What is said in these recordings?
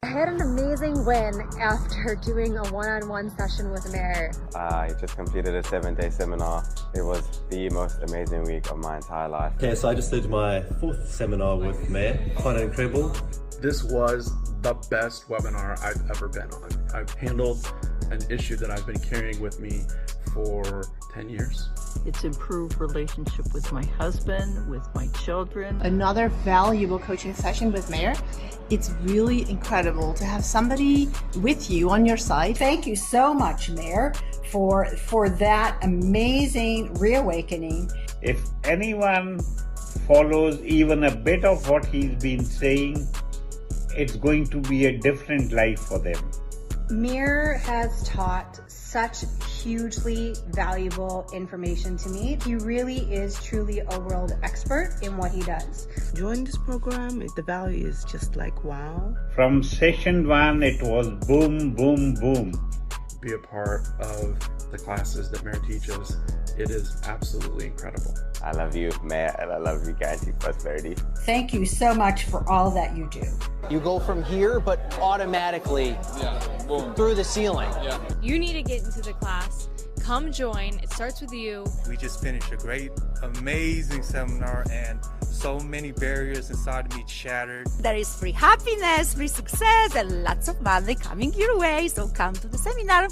I had an amazing win after doing a one-on-one session with Meir. I just completed a 7-day seminar. It was the most amazing week of my entire life. Okay, so I just did my 4th seminar with Meir. Quite incredible. This was the best webinar I've ever been on. I've handled an issue that I've been carrying with me for 10 years. It's improved relationship with my husband, with my children. Another valuable coaching session with Meir. It's really incredible to have somebody with you on your side. Thank you so much, Meir, for that amazing reawakening. If anyone follows even a bit of what he's been saying, it's going to be a different life for them. Meir has taught such hugely valuable information to me. He really is truly a world expert in what he does. Join this program, the value is just like wow. From session 1, it was boom, boom, boom. Be a part of the classes that Meir teaches. It is absolutely incredible. I love you, Meir, and I love you, Guarantee Prosperity. Thank you so much for all that you do. You go from here, but automatically through the ceiling. Yeah. You need to get into the class. Come join. It starts with you. We just finished a great, amazing seminar, and so many barriers inside of me shattered. There is free happiness, free success, and lots of money coming your way. So come to the seminar.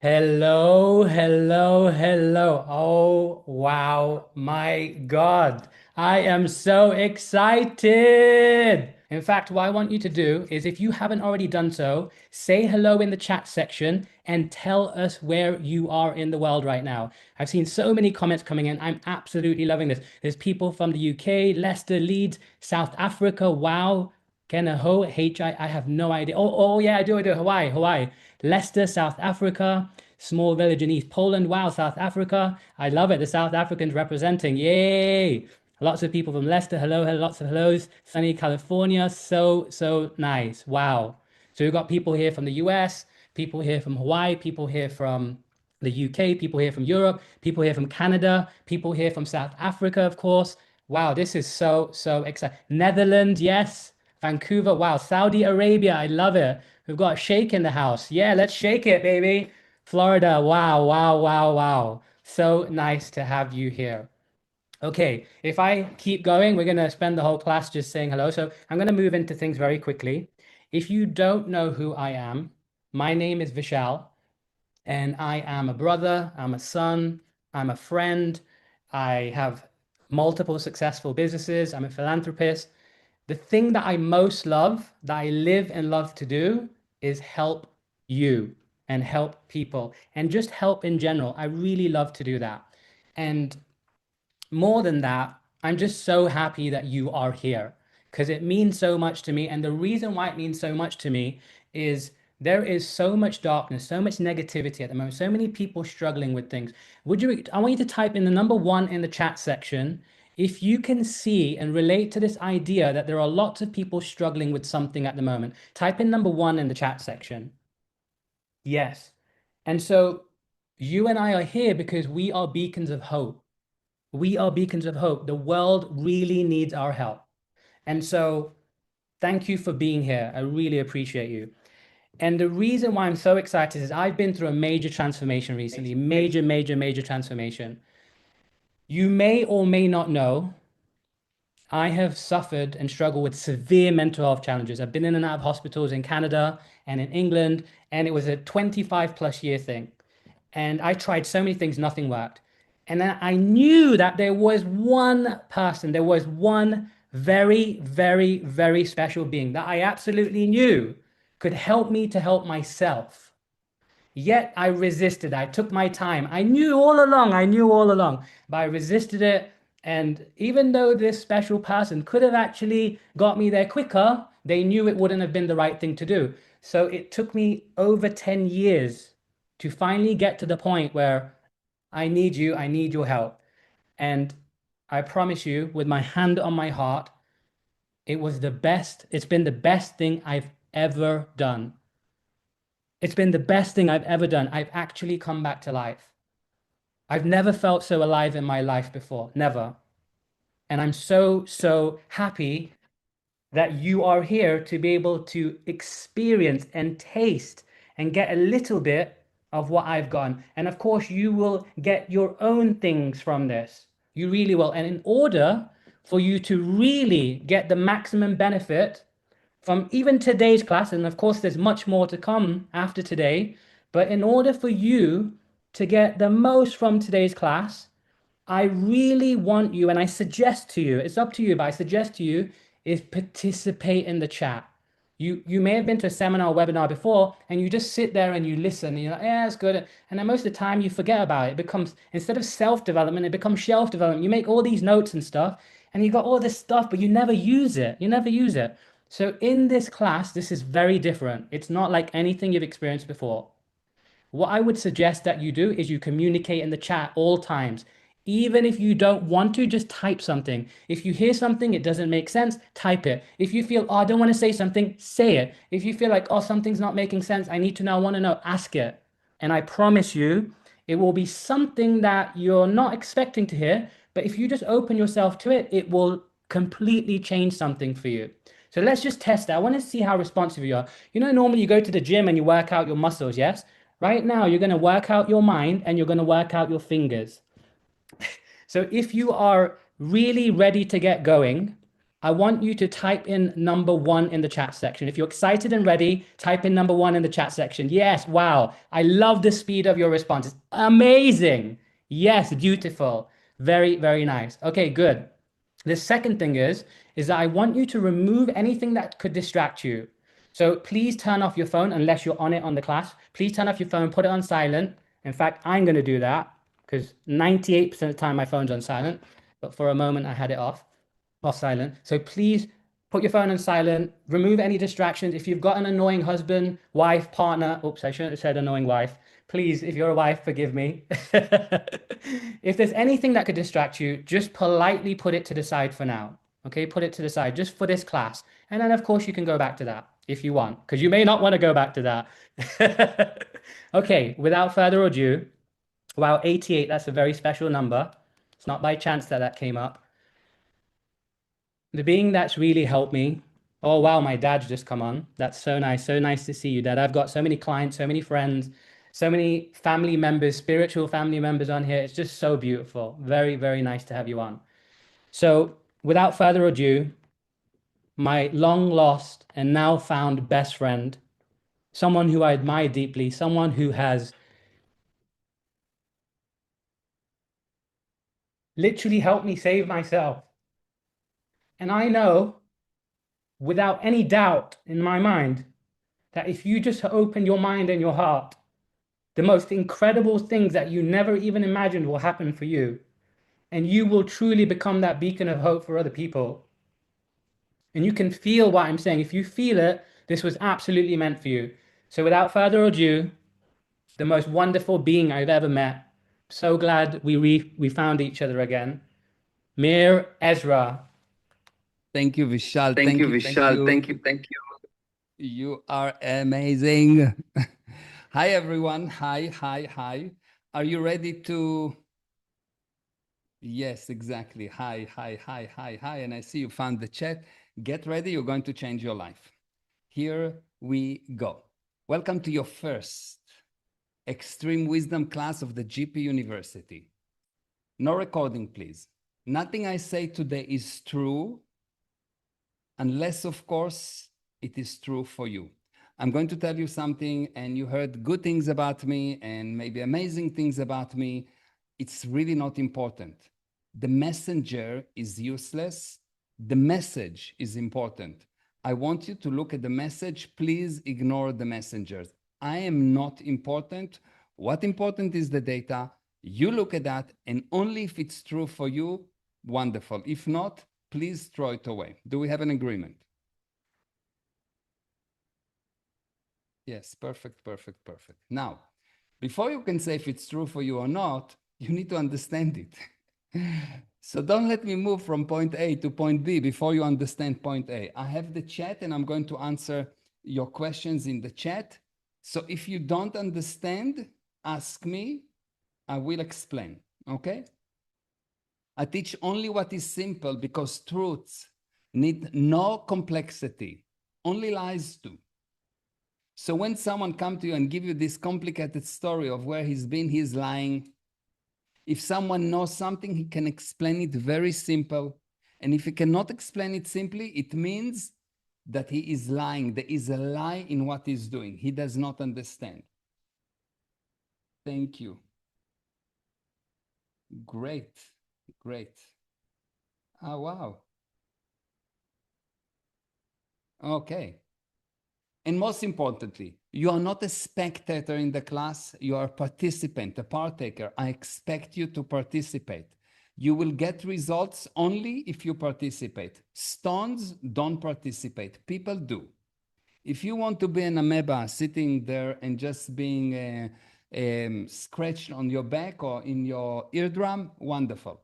Hello, hello, hello. Oh, wow, my God. I am so excited. In fact, what I want you to do is, if you haven't already done so, say hello in the chat section and tell us where you are in the world right now. I've seen so many comments coming in. I'm absolutely loving this. There's people from the UK, Leicester, Leeds, South Africa. Wow. Kenaho, I have no idea. Oh, yeah, I do. Hawaii. Leicester, South Africa, small village in East Poland. Wow, South Africa. I love it. The South Africans representing. Yay. Lots of people from Leicester. Hello, lots of hellos. Sunny California. So nice. Wow. So we've got people here from the US, people here from Hawaii, people here from the UK, people here from Europe, people here from Canada, people here from South Africa, of course. Wow, this is so exciting. Netherlands, yes. Vancouver, wow. Saudi Arabia, I love it. We've got a shake in the house. Yeah, let's shake it, baby. Florida, wow. So nice to have you here. Okay, if I keep going, we're going to spend the whole class just saying hello. So I'm going to move into things very quickly. If you don't know who I am, my name is Vishal, and I am a brother, I'm a son, I'm a friend. I have multiple successful businesses. I'm a philanthropist. The thing that I most love, that I live and love to do, is help you and help people and just help in general. I really love to do that. And more than that, I'm just so happy that you are here because it means so much to me. And the reason why it means so much to me is there is so much darkness, so much negativity at the moment, so many people struggling with things. I want you to type in the number 1 in the chat section if you can see and relate to this idea that there are lots of people struggling with something at the moment. Type in number 1 in the chat section. Yes. And so you and I are here because we are beacons of hope. We are beacons of hope. The world really needs our help. And so thank you for being here. I really appreciate you. And the reason why I'm so excited is I've been through a major transformation recently, major transformation. You may or may not know, I have suffered and struggled with severe mental health challenges. I've been in and out of hospitals in Canada and in England, and it was a 25+ year thing. And I tried so many things, nothing worked. And then I knew that there was one person, there was one very, very, very special being that I absolutely knew could help me to help myself. Yet I resisted. I took my time. I knew all along, but I resisted it. And even though this special person could have actually got me there quicker, they knew it wouldn't have been the right thing to do. So it took me over 10 years to finally get to the point where I need you, I need your help. And I promise you, with my hand on my heart, it's been the best thing I've ever done. It's been the best thing I've ever done. I've actually come back to life. I've never felt so alive in my life before, never. And I'm so, so happy that you are here to be able to experience and taste and get a little bit of what I've gotten. And of course, you will get your own things from this. You really will. And in order for you to really get the maximum benefit from even today's class, and of course, there's much more to come after today, but in order for you to get the most from today's class, I really want you, and I suggest to you, it's up to you, but I suggest to you, is participate in the chat. You may have been to a seminar or webinar before, and you just sit there and you listen, and you're like, yeah, it's good. And then most of the time you forget about it. It becomes, instead of self-development, it becomes shelf development. You make all these notes and stuff, and you got all this stuff, but you never use it. You never use it. So in this class, this is very different. It's not like anything you've experienced before. What I would suggest that you do is you communicate in the chat all times. Even if you don't want to, just type something. If you hear something, it doesn't make sense, type it. If you feel, oh, I don't want to say something, say it. If you feel like, oh, something's not making sense, I need to know, I want to know, ask it. And I promise you, it will be something that you're not expecting to hear, but if you just open yourself to it, it will completely change something for you. So let's just test that. I want to see how responsive you are. You know, normally you go to the gym and you work out your muscles, yes? Right now, you're going to work out your mind and you're going to work out your fingers. So if you are really ready to get going, I want you to type in number 1 in the chat section. If you're excited and ready, type in number 1 in the chat section. Yes, wow. I love the speed of your responses. Amazing. Yes, beautiful. Very, very nice. Okay, good. The second thing is that I want you to remove anything that could distract you. So please turn off your phone unless you're on it on the class. Please turn off your phone, put it on silent. In fact, I'm going to do that because 98% of the time my phone's on silent. But for a moment, I had it off silent. So please put your phone on silent, remove any distractions. If you've got an annoying husband, wife, partner, oops, I shouldn't have said annoying wife. Please, if you're a wife, forgive me. If there's anything that could distract you, just politely put it to the side for now. Okay, put it to the side just for this class. And then, of course, you can go back to that if you want, because you may not want to go back to that. Okay, without further ado, wow, 88, that's a very special number. It's not by chance that that came up. The being that's really helped me. Oh, wow, my dad's just come on. That's so nice. So nice to see you, Dad. I've got so many clients, so many friends, so many family members, spiritual family members on here. It's just so beautiful. Very, very nice to have you on. So without further ado, my long lost and now found best friend, someone who I admire deeply, someone who has literally helped me save myself. And I know without any doubt in my mind that if you just open your mind and your heart, the most incredible things that you never even imagined will happen for you. And you will truly become that beacon of hope for other people. And you can feel what I'm saying. If you feel it, this was absolutely meant for you. So without further ado, the most wonderful being I've ever met. So glad we found each other again. Meir Ezra. Thank you, Vishal. Thank you, Vishal. Thank you. You are amazing. Hi, everyone. Hi. Are you ready to... Yes, exactly. Hi. And I see you found the chat. Get ready. You're going to change your life. Here we go. Welcome to your first Extreme Wisdom class of the GP University. No recording, please. Nothing I say today is true, unless, of course, it is true for you. I'm going to tell you something, and you heard good things about me and maybe amazing things about me. It's really not important. The messenger is useless. The message is important. I want you to look at the message. Please ignore the messengers. I am not important. What important is the data. You look at that, and only if it's true for you, wonderful. If not, please throw it away. Do we have an agreement? Yes, perfect. Now, before you can say if it's true for you or not, you need to understand it. So don't let me move from point A to point B before you understand point A. I have the chat and I'm going to answer your questions in the chat. So if you don't understand, ask me, I will explain, okay? I teach only what is simple because truths need no complexity, only lies do. So when someone comes to you and give you this complicated story of where he's been, he's lying. If someone knows something, he can explain it very simple. And if he cannot explain it simply, it means that he is lying. There is a lie in what he's doing. He does not understand. Thank you. Great, great. Oh, wow. Okay. And most importantly, you are not a spectator in the class, you are a participant, a partaker. I expect you to participate. You will get results only if you participate. Stones don't participate, people do. If you want to be an amoeba sitting there and just being scratched on your back or in your eardrum, wonderful.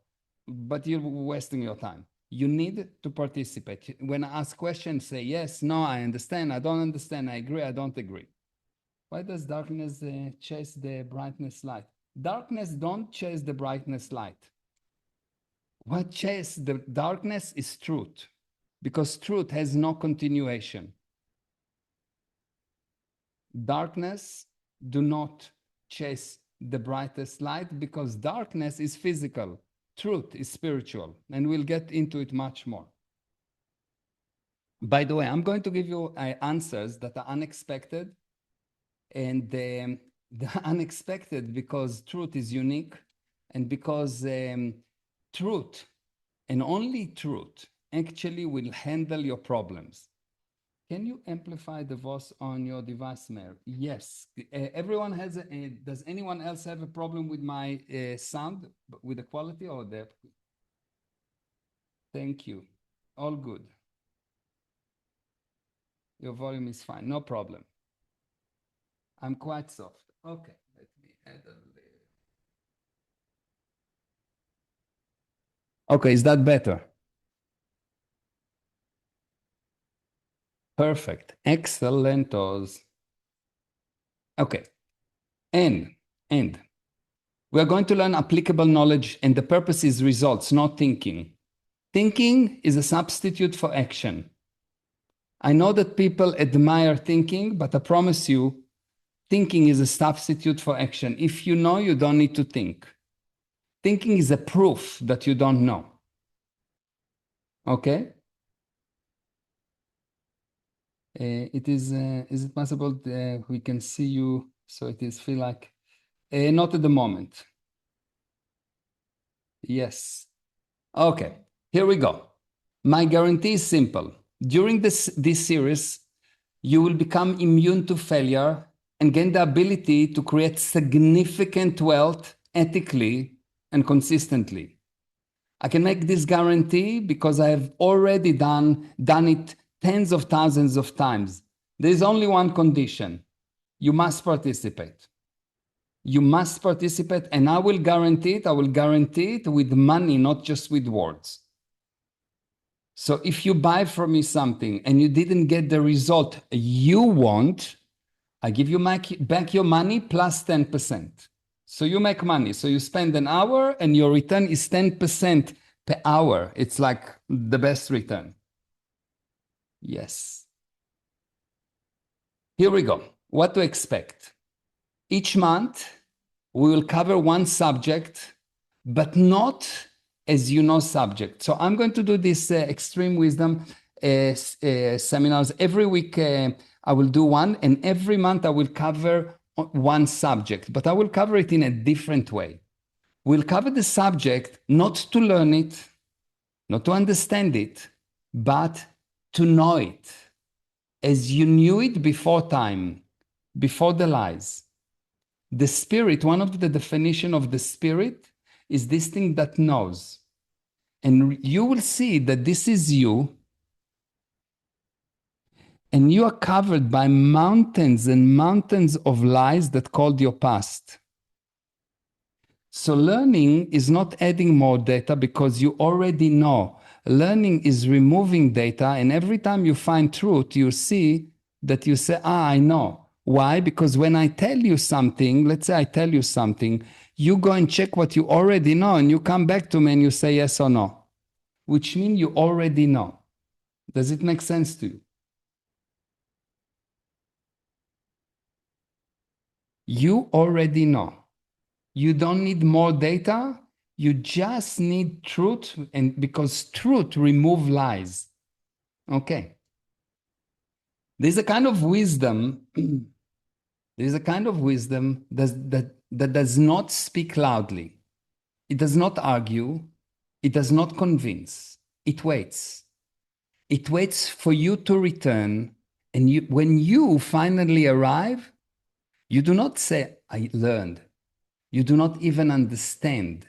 But you're wasting your time. You need to participate. When I ask questions, say yes, no, I understand, I don't understand, I agree, I don't agree. Why does darkness chase the brightness light? Darkness don't chase the brightness light. What chases the darkness is truth, because truth has no continuation. Darkness do not chase the brightest light because darkness is physical. Truth is spiritual, and we'll get into it much more. By the way, I'm going to give you answers that are unexpected, and the unexpected because truth is unique, and because truth, and only truth, actually will handle your problems. Can you amplify the voice on your device, Meir? Yes. Everyone has does anyone else have a problem with my sound, with the quality or the? Thank you. All good. Your volume is fine, no problem. I'm quite soft. Okay, let me add a little. Okay, is that better? Perfect. Excellentos. Okay. And we are going to learn applicable knowledge, and the purpose is results, not thinking. Thinking is a substitute for action. I know that people admire thinking, but I promise you, thinking is a substitute for action. If you know, you don't need to think. Thinking is a proof that you don't know. Okay? Is it possible we can see you so it is feel like not at the moment? Yes. Okay, here we go. My guarantee is simple. During this series, you will become immune to failure and gain the ability to create significant wealth ethically and consistently. I can make this guarantee because I have already done it tens of thousands of times. There is only one condition. You must participate. You must participate, and I will guarantee it. I will guarantee it with money, not just with words. So if you buy from me something and you didn't get the result you want, I give you back your money plus 10%. So you make money. So you spend an hour and your return is 10% per hour. It's like the best return. Yes. Here we go. What to expect? Each month, we will cover one subject, but not as you know subject. So I'm going to do this extreme wisdom seminars. Every week I will do one, and every month I will cover one subject, but I will cover it in a different way. We'll cover the subject not to learn it, not to understand it, but to know it as you knew it before time, before the lies. The spirit, one of the definitions of the spirit is this thing that knows. And you will see that this is you, and you are covered by mountains and mountains of lies that called your past. So learning is not adding more data because you already know. Learning is removing data, and every time you find truth, you see that you say, I know. Why? Because when I tell you something, let's say I tell you something, you go and check what you already know, and you come back to me and you say yes or no, which means you already know. Does it make sense to you? You already know. You don't need more data. You just need truth, and because truth removes lies. Okay. There's a kind of wisdom. There's a kind of wisdom that does not speak loudly. It does not argue. It does not convince. It waits. It waits for you to return. And when you finally arrive, you do not say, I learned. You do not even understand.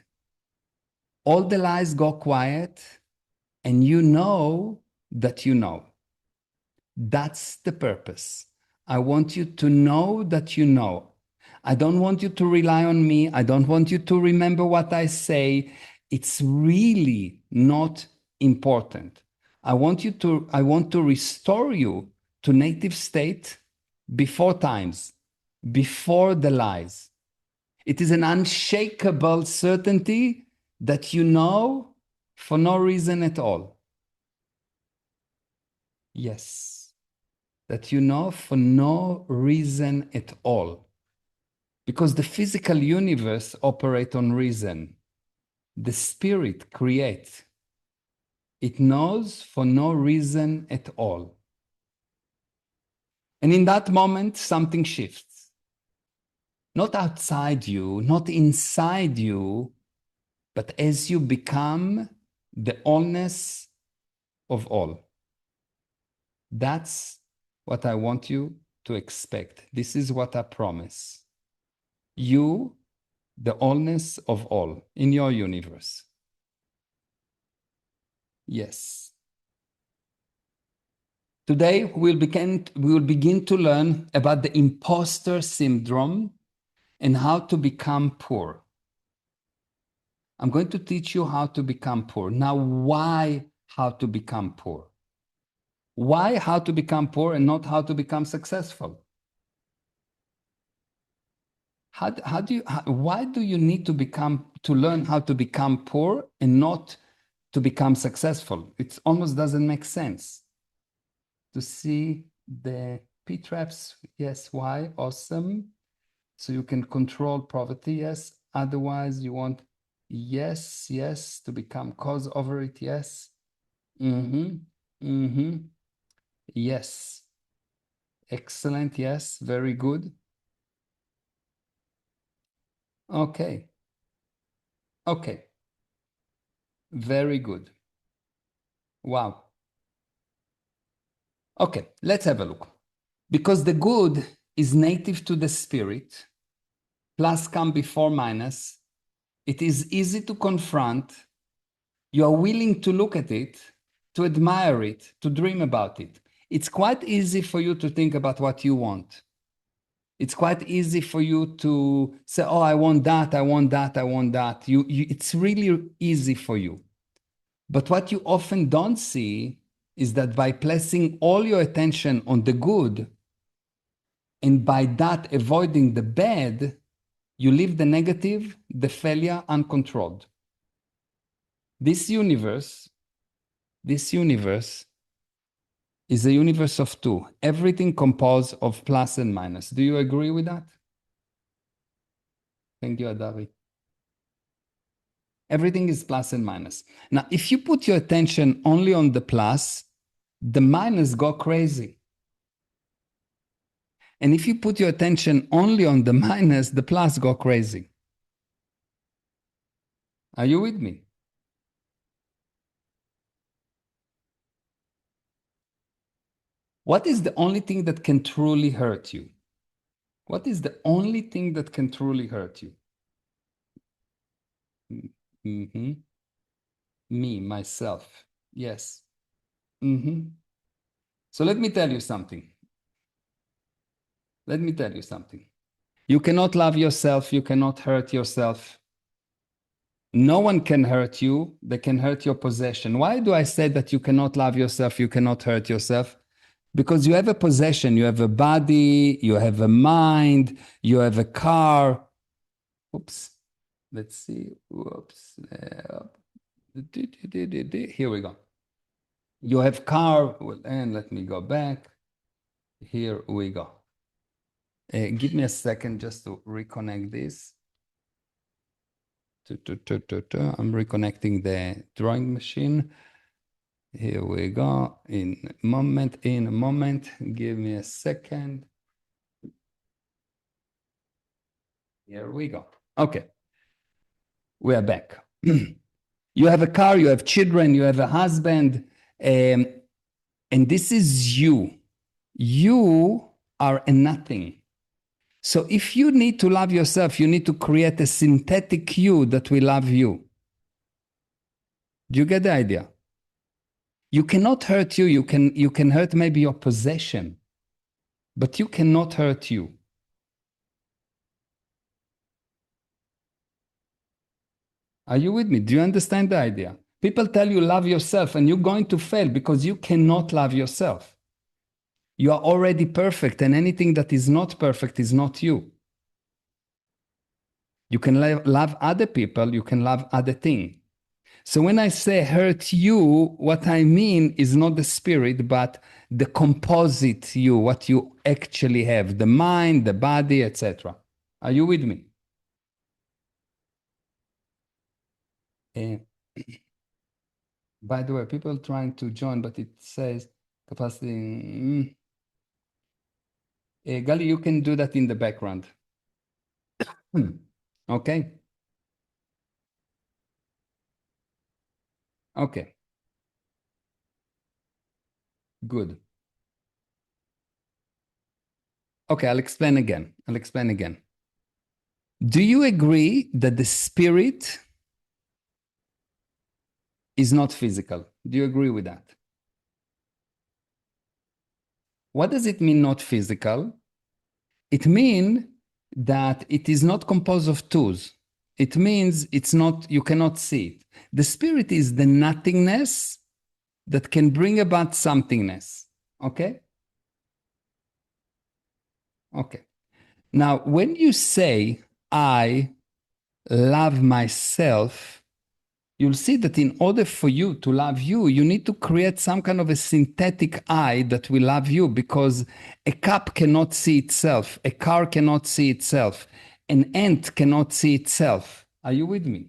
All the lies go quiet, and you know that you know. That's the purpose. I want you to know that you know. I don't want you to rely on me. I don't want you to remember what I say. It's really not important. I want to restore you to native state before times, before the lies. It is an unshakable certainty that you know for no reason at all. Yes, that you know for no reason at all. Because the physical universe operates on reason. The spirit creates. It knows for no reason at all. And in that moment, something shifts. Not outside you, not inside you, but as you become the allness of all. That's what I want you to expect. This is what I promise. You, the allness of all in your universe. Yes. Today, we will begin to learn about the imposter syndrome and how to become poor. I'm going to teach you how to become poor. Now, why how to become poor? Why how to become poor and not how to become successful? Why do you need to learn how to become poor and not to become successful? It almost doesn't make sense. To see the P-traps, yes, why? Awesome. So you can control poverty, yes. Otherwise, you want, yes, yes, to become cause over it, yes. Yes. Excellent, yes, very good. Okay. Okay. Very good. Wow. Okay, let's have a look. Because the good is native to the spirit, plus come before minus, it is easy to confront. You are willing to look at it, to admire it, to dream about it. It's quite easy for you to think about what you want. It's quite easy for you to say, oh, I want that, I want that, I want that. It's really easy for you. But what you often don't see is that by placing all your attention on the good, and by that avoiding the bad, you leave the negative, the failure uncontrolled. This universe is a universe of two. Everything composed of plus and minus. Do you agree with that? Thank you, Adari. Everything is plus and minus. Now, if you put your attention only on the plus, the minus go crazy. And if you put your attention only on the minus, the plus go crazy. Are you with me? What is the only thing that can truly hurt you? What is the only thing that can truly hurt you? Me, myself. Yes. So let me tell you something. Let me tell you something. You cannot love yourself. You cannot hurt yourself. No one can hurt you. They can hurt your possession. Why do I say that you cannot love yourself? You cannot hurt yourself? Because you have a possession, you have a body, you have a mind, you have a car. Oops. Let's see. Whoops. Here we go. You have car, and let me go back. Here we go. Give me a second just to reconnect this. I'm reconnecting the drawing machine. Here we go. In a moment. Give me a second. Here we go. Okay. We are back. You have a car, you have children, you have a husband, and this is you. You are a nothing. So if you need to love yourself, you need to create a synthetic you that will love you. Do you get the idea? You cannot hurt you. You can hurt maybe your possession, but you cannot hurt you. Are you with me? Do you understand the idea? People tell you love yourself and you're going to fail because you cannot love yourself. You are already perfect, and anything that is not perfect is not you. You can love other people, you can love other things. So when I say hurt you, what I mean is not the spirit, but the composite you, what you actually have, the mind, the body, etc. Are you with me? By the way, people trying to join, but it says capacity. Gali, you can do that in the background. Okay? Okay. Good. Okay, I'll explain again. Do you agree that the spirit is not physical? Do you agree with that? What does it mean not physical? It means that it is not composed of tools. It means it's not, you cannot see it. The spirit is the nothingness that can bring about somethingness. Okay? Okay. Now, when you say, I love myself, you'll see that in order for you to love you, you need to create some kind of a synthetic I that will love you, because a cup cannot see itself. A car cannot see itself. An ant cannot see itself. Are you with me?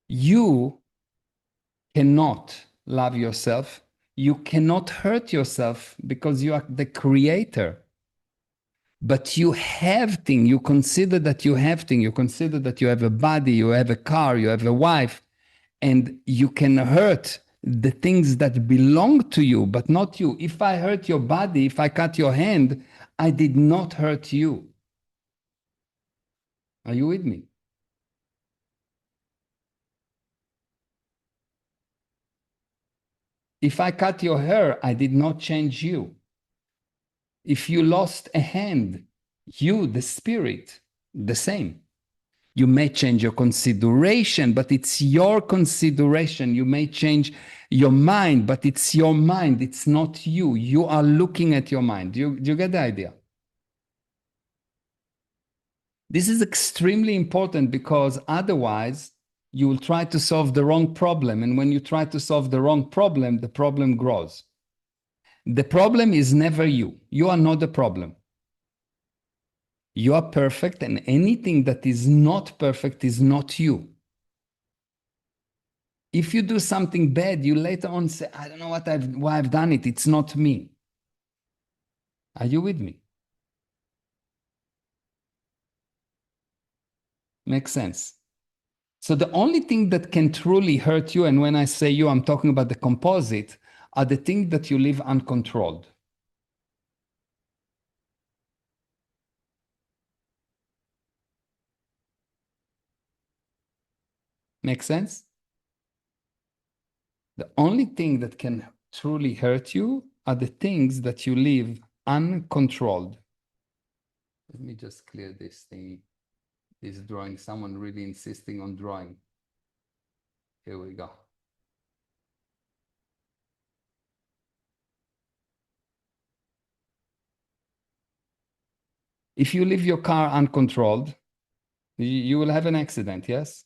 You cannot love yourself. You cannot hurt yourself because you are the creator. But you have things, you consider that you have things, you consider that you have a body, you have a car, you have a wife, and you can hurt the things that belong to you, but not you. If I hurt your body, if I cut your hand, I did not hurt you. Are you with me? If I cut your hair, I did not change you. If you lost a hand, you, the spirit, the same. You may change your consideration, but it's your consideration. You may change your mind, but it's your mind. It's not you. You are looking at your mind. Do you get the idea? This is extremely important, because otherwise you will try to solve the wrong problem. And when you try to solve the wrong problem, the problem grows. The problem is never you. You are not the problem. You are perfect, and anything that is not perfect is not you. If you do something bad, you later on say, I don't know why I've done it. It's not me. Are you with me? Makes sense. So the only thing that can truly hurt you, and when I say you, I'm talking about the composite, are the things that you live uncontrolled. Make sense? The only thing that can truly hurt you are the things that you live uncontrolled. Let me just clear this thing. This drawing, someone really insisting on drawing. Here we go. If you leave your car uncontrolled, you will have an accident, yes?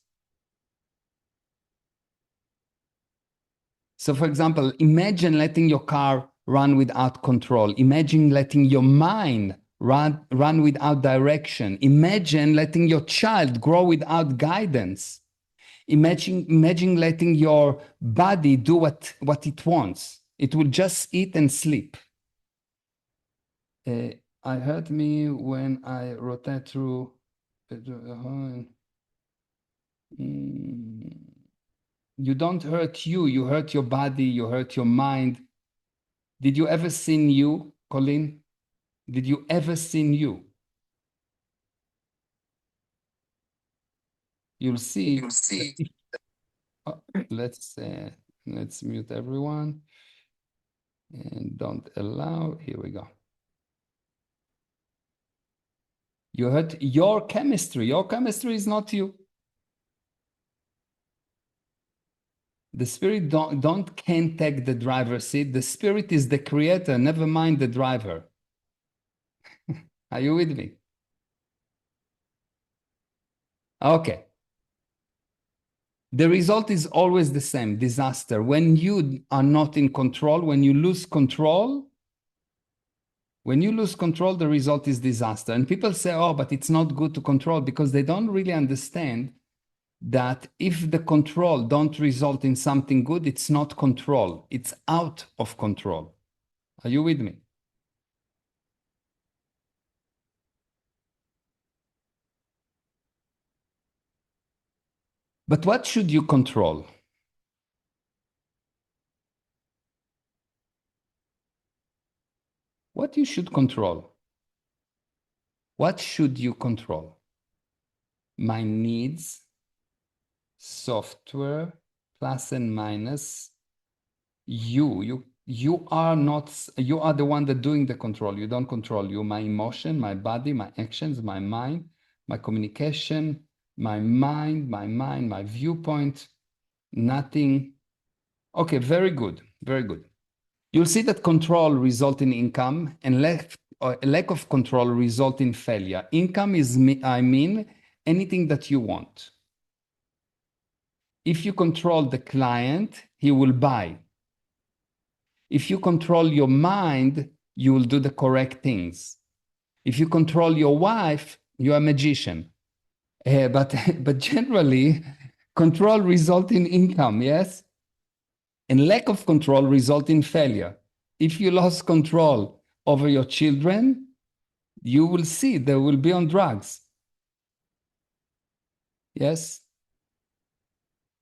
So for example, imagine letting your car run without control. Imagine letting your mind run without direction. Imagine letting your child grow without guidance. Imagine letting your body do what it wants. It will just eat and sleep. I hurt me when I rotate through. You don't hurt you, you hurt your body, you hurt your mind. Did you ever seen you, Colleen? Did you ever seen you? You'll see. Let's mute everyone and don't allow. Here we go. You hurt your chemistry. Your chemistry is not you. The spirit can't take the driver's seat. The spirit is the creator, never mind the driver. Are you with me? Okay. The result is always the same, disaster. When you are not in control, when you lose control, the result is disaster. And people say, oh, but it's not good to control, because they don't really understand that if the control don't result in something good, it's not control, it's out of control. Are you with me? But what should you control? What you should control? What should you control? My needs, software, plus and minus. You are not, you are the one that doing the control. You don't control you. My emotion, my body, my actions, my mind, my communication, my my viewpoint, nothing. Okay, very good, very good. You'll see that control result in income, and lack of control result in failure. Income is, I mean, anything that you want. If you control the client, he will buy. If you control your mind, you will do the correct things. If you control your wife, you're a magician. But generally, control result in income, yes? And lack of control result in failure. If you lost control over your children, you will see they will be on drugs. Yes?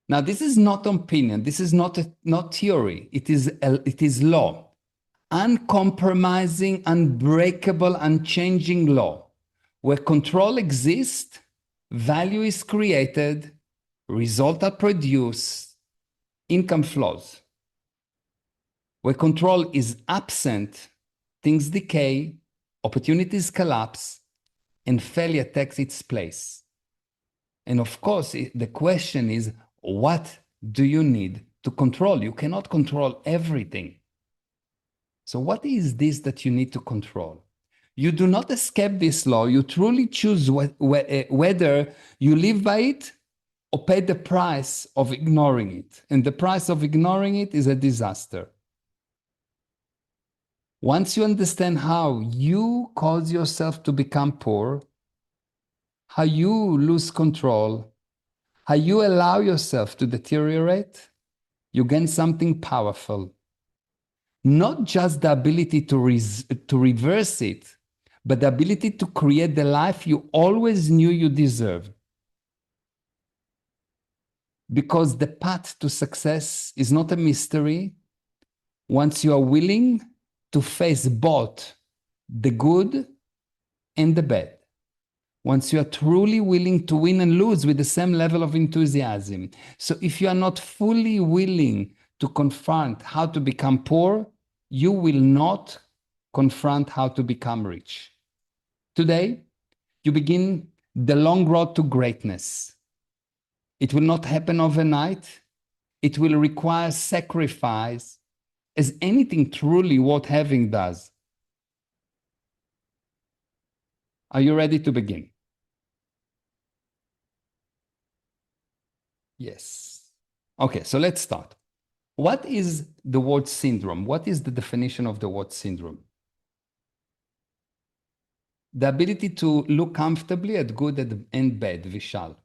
Now, this is not opinion. This is not theory. It is law. Uncompromising, unbreakable, unchanging law. Where control exists, value is created, results are produced, income flows. Where control is absent, things decay, opportunities collapse, and failure takes its place. And of course, the question is, what do you need to control? You cannot control everything. So what is this that you need to control? You do not escape this law. You truly choose whether you live by it or pay the price of ignoring it. And the price of ignoring it is a disaster. Once you understand how you cause yourself to become poor, how you lose control, how you allow yourself to deteriorate, you gain something powerful. Not just the ability to reverse it, but the ability to create the life you always knew you deserved. Because the path to success is not a mystery once you are willing to face both the good and the bad. Once you are truly willing to win and lose with the same level of enthusiasm. So if you are not fully willing to confront how to become poor, you will not confront how to become rich. Today, you begin the long road to greatness. It will not happen overnight. It will require sacrifice, as anything truly worth having does. Are you ready to begin? Yes. Okay, so let's start. What is the word syndrome? What is the definition of the word syndrome? The ability to look comfortably at good and bad, Vishal.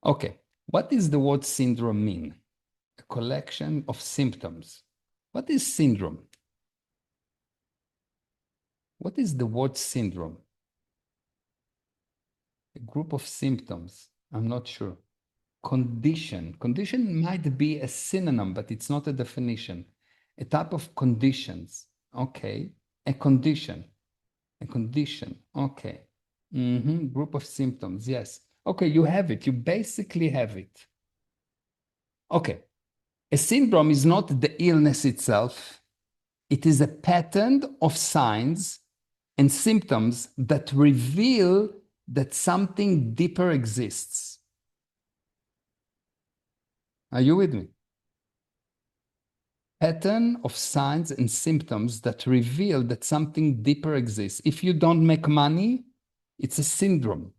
Okay, what does the word syndrome mean? A collection of symptoms. What is syndrome? What is the word syndrome? A group of symptoms. I'm not sure. Condition. Condition might be a synonym, but it's not a definition. A type of conditions. Okay. A condition. A condition. Okay. Group of symptoms. Yes. Okay, you have it. You basically have it. Okay. A syndrome is not the illness itself. It is a pattern of signs and symptoms that reveal that something deeper exists. Are you with me? Pattern of signs and symptoms that reveal that something deeper exists. If you don't make money, it's a syndrome.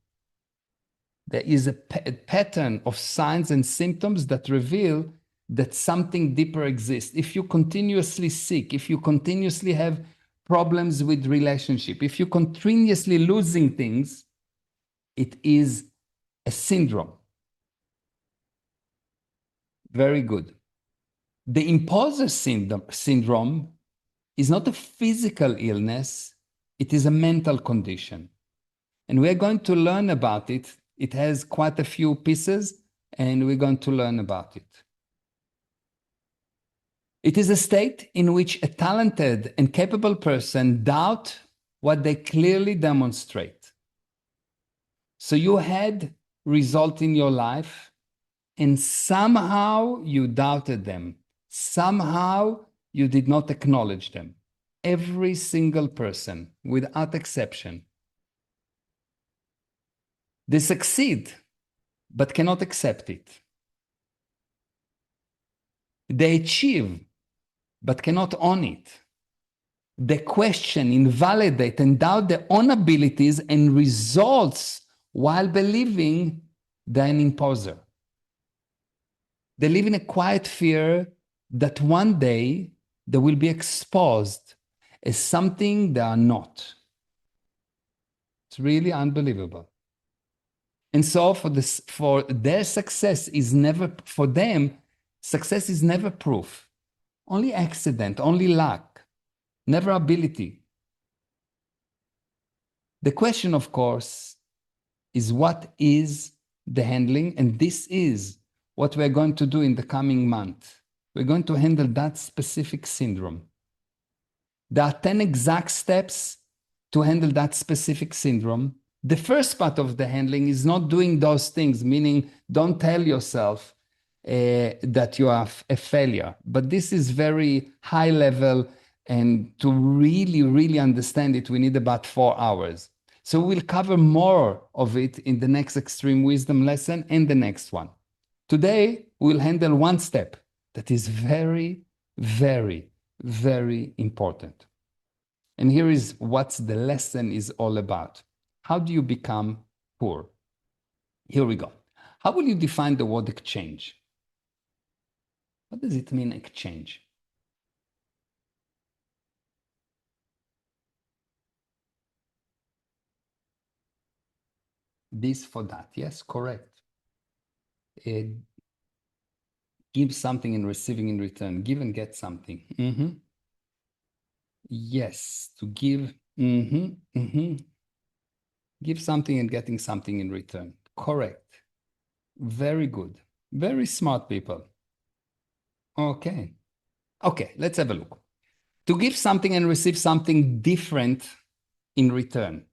There is a pattern of signs and symptoms that reveal that something deeper exists. If you continuously sick, if you continuously have problems with relationship, if you're continuously losing things, it is a syndrome. Very good. The imposter syndrome is not a physical illness, it is a mental condition. And we're going to learn about it. It has quite a few pieces, and we're going to learn about it. It is a state in which a talented and capable person doubt what they clearly demonstrate. So you had results in your life, and somehow you doubted them. Somehow you did not acknowledge them. Every single person, without exception. They succeed, but cannot accept it. They achieve, but cannot own it. They question, invalidate, and doubt their own abilities and results while believing they're an imposter. They live in a quiet fear that one day they will be exposed as something they are not. It's really unbelievable. And so for their success is never, for them, success is never proof. Only accident, only luck, never ability. The question, of course, is what is the handling? And this is what we're going to do in the coming month. We're going to handle that specific syndrome. There are 10 exact steps to handle that specific syndrome. The first part of the handling is not doing those things, meaning don't tell yourself that you are a failure. But this is very high level, and to really, really understand it, we need about 4 hours. So we'll cover more of it in the next Extreme Wisdom lesson and the next one. Today, we'll handle one step that is very, very, very important. And here is what the lesson is all about. How do you become poor? Here we go. How will you define the word exchange? What does it mean, exchange? This for that. Yes, correct. Give something and receiving in return. Give and get something. Yes, to give. Give something and getting something in return. Correct. Very good. Very smart people. Okay. Okay, let's have a look. To give something and receive something different in return.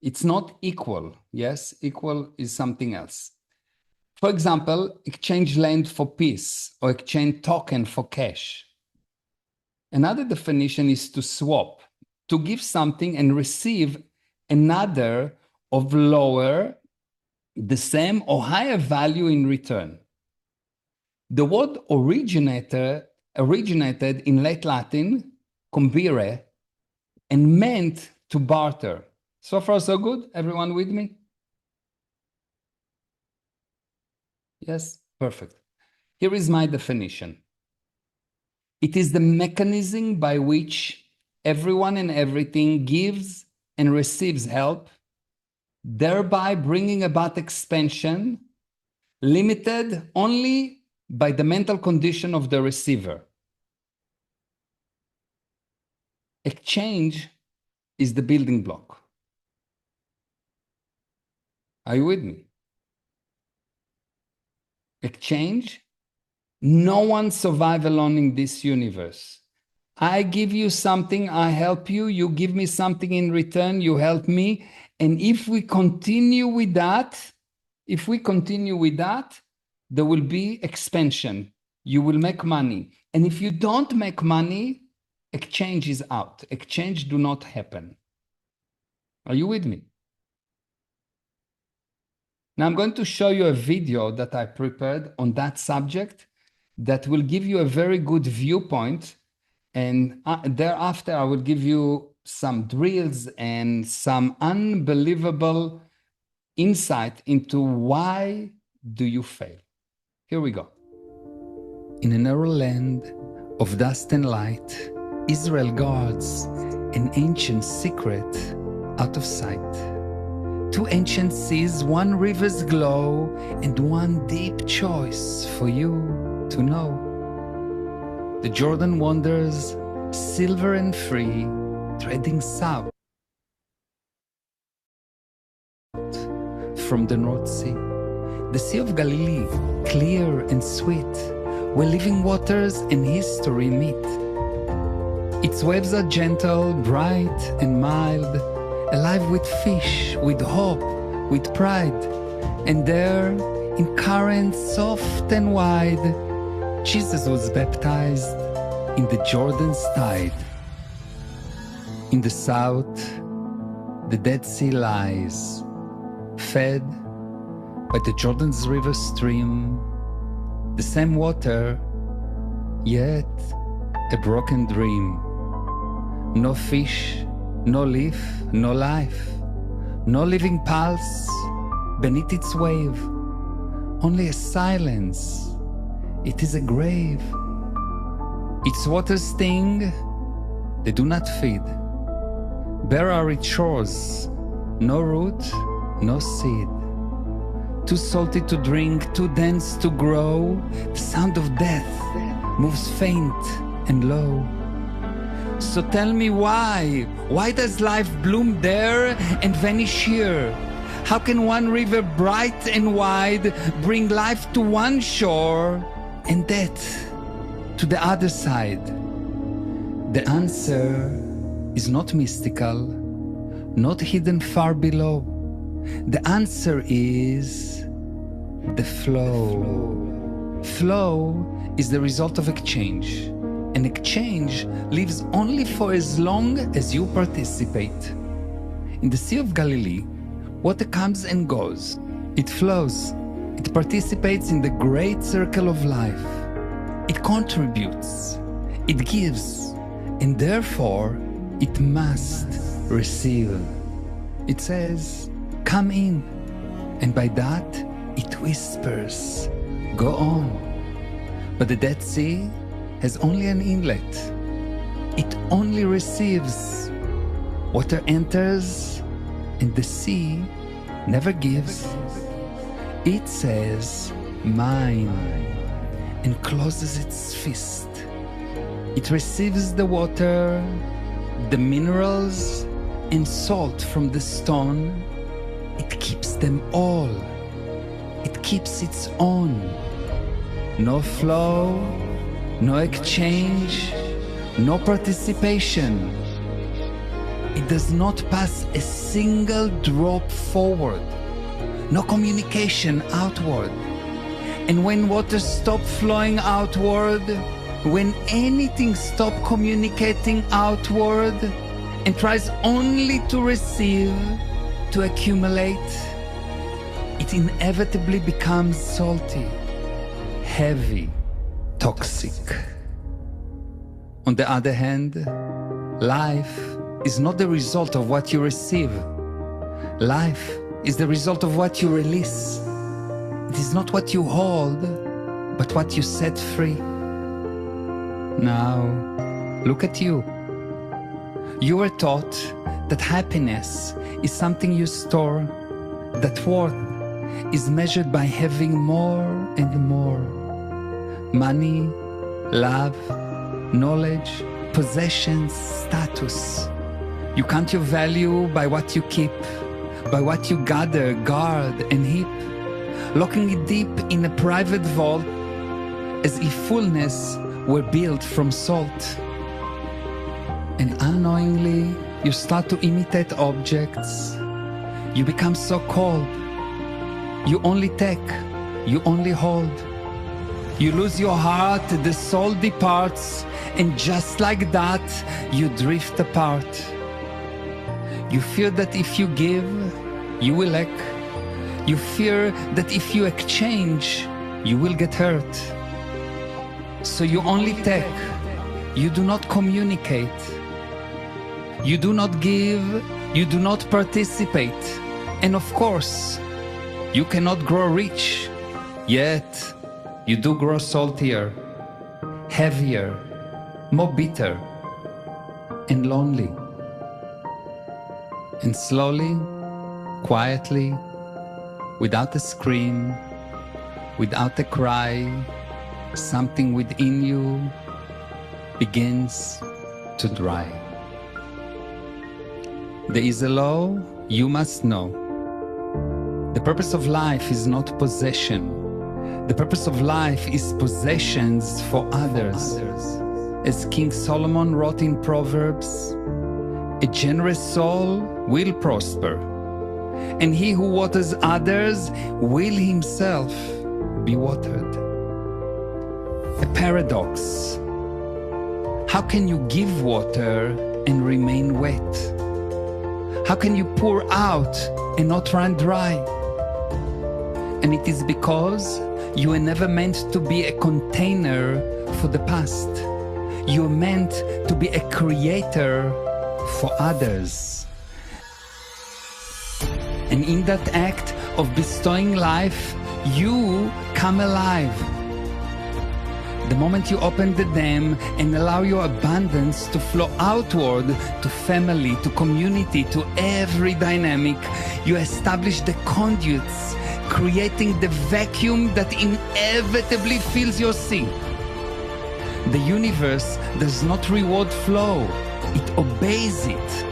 It's not equal. Yes, equal is something else. For example, exchange land for peace or exchange token for cash. Another definition is to swap, to give something and receive another of lower, the same or higher value in return. The word originated in late Latin, combire, and meant to barter. So far, so good? Everyone with me? Yes? Perfect. Here is my definition. It is the mechanism by which everyone and everything gives and receives help, thereby bringing about expansion, limited only by the mental condition of the receiver. Exchange is the building block. Are you with me? Exchange. No one survives alone in this universe. I give you something, I help you, you give me something in return, you help me. And if we continue with that, there will be expansion. You will make money. And if you don't make money, exchange is out. Exchange do not happen. Are you with me? Now I'm going to show you a video that I prepared on that subject that will give you a very good viewpoint. And thereafter, I will give you some drills and some unbelievable insight into why do you fail. Here we go. In a narrow land of dust and light, Israel guards an ancient secret out of sight. Two ancient seas, one river's glow, and one deep choice for you to know. The Jordan wanders, silver and free, treading south from the North Sea. The Sea of Galilee, clear and sweet, where living waters and history meet. Its waves are gentle, bright and mild, alive with fish, with hope, with pride. And there, in currents soft and wide, Jesus was baptized in the Jordan's tide. In the south, the Dead Sea lies, fed by the Jordan's river stream, the same water, yet a broken dream. No fish, no leaf, no life, no living pulse beneath its wave, only a silence. It is a grave. Its waters sting, they do not feed. Bare are its shores, no root, no seed. Too salty to drink, too dense to grow, the sound of death moves faint and low. So tell me why does life bloom there and vanish here? How can one river bright and wide bring life to one shore and death to the other side? The answer is not mystical, not hidden far below. The answer is the flow. Flow is the result of exchange. And exchange lives only for as long as you participate. In the Sea of Galilee, water comes and goes. It flows. It participates in the great circle of life. It contributes. It gives. And therefore, it must receive. It says, come in. And by that, it whispers, go on. But the Dead Sea has only an inlet. It only receives. Water enters, and the sea never gives. It says, mine, and closes its fist. It receives the water, the minerals, and salt from the stone. It keeps them all. It keeps its own. No flow, no exchange, no participation. It does not pass a single drop forward, no communication outward. And when water stops flowing outward, when anything stops communicating outward, and tries only to receive, to accumulate, it inevitably becomes salty, heavy, toxic. On the other hand, life is not the result of what you receive. Life is the result of what you release. It is not what you hold, but what you set free. Now, look at you. You were taught that happiness is something you store, that worth is measured by having more and more. Money, love, knowledge, possessions, status. You count your value by what you keep, by what you gather, guard, and heap, locking it deep in a private vault as if fullness were built from salt. And unknowingly, you start to imitate objects. You become so cold. You only take, you only hold. You lose your heart, the soul departs, and just like that, you drift apart. You fear that if you give, you will lack. You fear that if you exchange, you will get hurt. So you only take, you do not communicate. You do not give, you do not participate. And of course, you cannot grow rich, yet you do grow saltier, heavier, more bitter, and lonely. And slowly, quietly, without a scream, without a cry, something within you begins to dry. There is a law you must know. The purpose of life is not possession. The purpose of life is possessions for others. As King Solomon wrote in Proverbs, a generous soul will prosper, and he who waters others will himself be watered. A paradox. How can you give water and remain wet? How can you pour out and not run dry? And it is because you were never meant to be a container for the past. You were meant to be a creator for others. And in that act of bestowing life, you come alive. The moment you open the dam and allow your abundance to flow outward to family, to community, to every dynamic, you establish the conduits, creating the vacuum that inevitably fills your sea. The universe does not reward flow, it obeys it.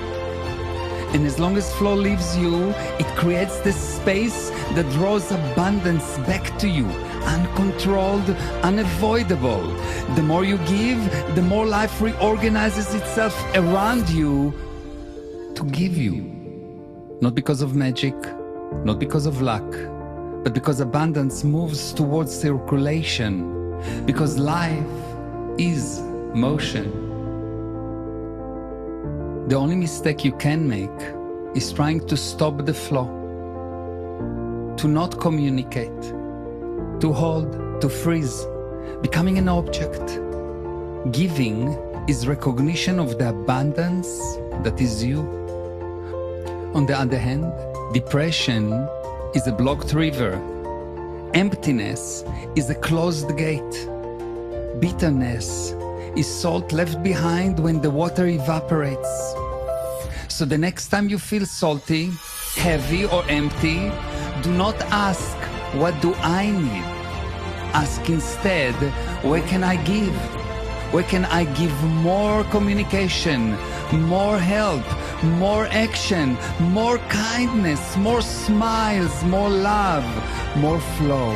And as long as flow leaves you, it creates the space that draws abundance back to you, uncontrolled, unavoidable. The more you give, the more life reorganizes itself around you to give you. Not because of magic, not because of luck, but because abundance moves towards circulation, because life is motion. The only mistake you can make is trying to stop the flow, to not communicate, to hold, to freeze, becoming an object. Giving is recognition of the abundance that is you. On the other hand, depression is a blocked river. Emptiness is a closed gate. Bitterness is salt left behind when the water evaporates. So the next time you feel salty, heavy, or empty, do not ask, what do I need? Ask instead, where can I give? Where can I give more communication, more help, more action, more kindness, more smiles, more love, more flow?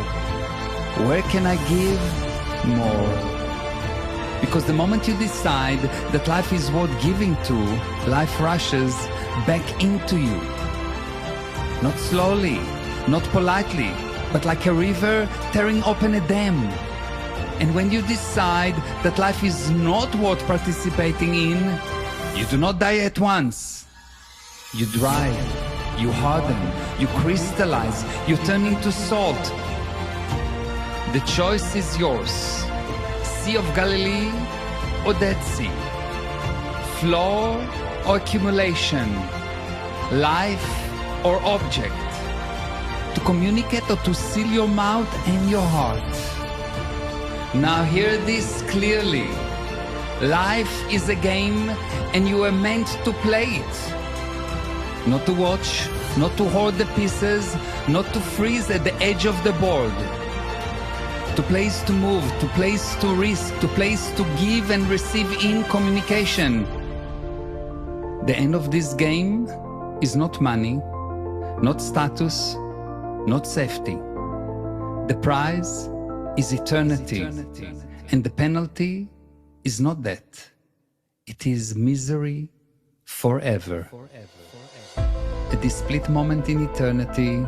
Where can I give more? Because the moment you decide that life is worth giving to, life rushes back into you. Not slowly, not politely, but like a river tearing open a dam. And when you decide that life is not worth participating in, You do not die at once. You dry, you harden, you crystallize, you turn into salt. The choice is yours. Sea of Galilee or Dead Sea. Flow or accumulation. Life or object. To communicate or to seal your mouth and your heart. Now hear this clearly. Life is a game and you are meant to play it. Not to watch, not to hoard the pieces, not to freeze at the edge of the board. To place to move, to place to risk, to place to give and receive in communication. The end of this game is not money, not status, not safety. The prize is eternity, and the penalty is not death. It is misery forever. At this split moment in eternity,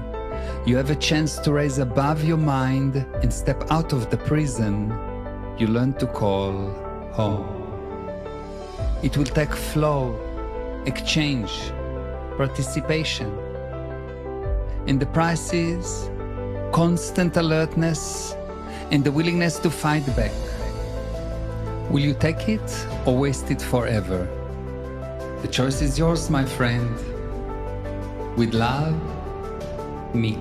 you have a chance to rise above your mind and step out of the prison you learn to call home. It will take flow, exchange, participation. And the price is constant alertness and the willingness to fight back. Will you take it or waste it forever? The choice is yours, my friend. With love, me.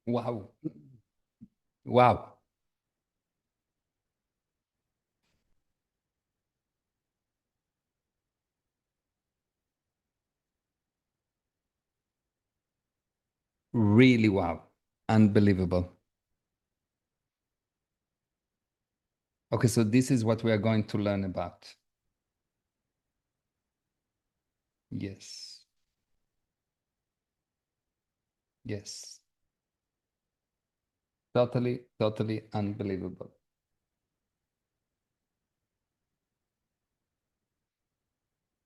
Wow. Wow. Really wow. Unbelievable. Okay, so this is what we are going to learn about. Yes. Yes. Totally, totally unbelievable.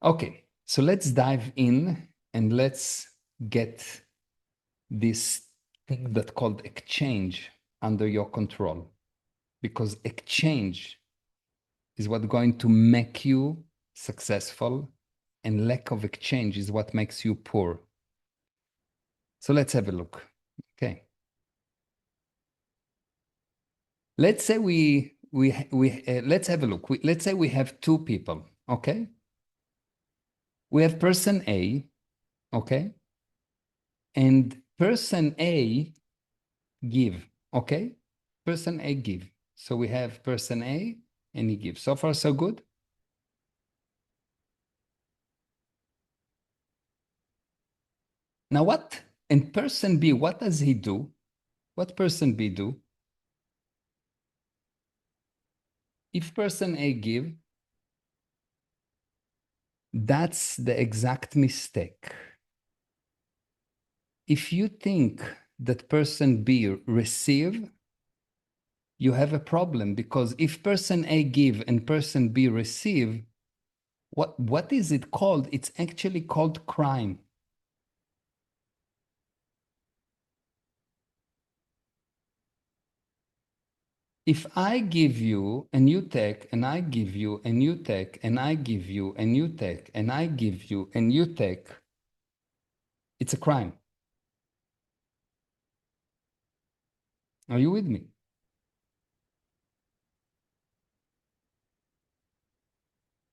Okay, so let's dive in and let's get this thing that called exchange under your control, because exchange is what's going to make you successful, and lack of exchange is what makes you poor. So let's have a look. Okay. Let's say let's have a look. Let's say we have two people. Okay. We have person A. Okay. And person A give. Okay. Person A give. So we have person A and he gives. So far, so good. Now what? And person B, what does he do? What person B do? If person A give, that's the exact mistake. If you think that person B receive, you have a problem, because if person A give and person B receive, what is it called? It's actually called crime. If I give you and you take, and I give you and you take, and I give you and you take, and I give you and you take, it's a crime. Are you with me?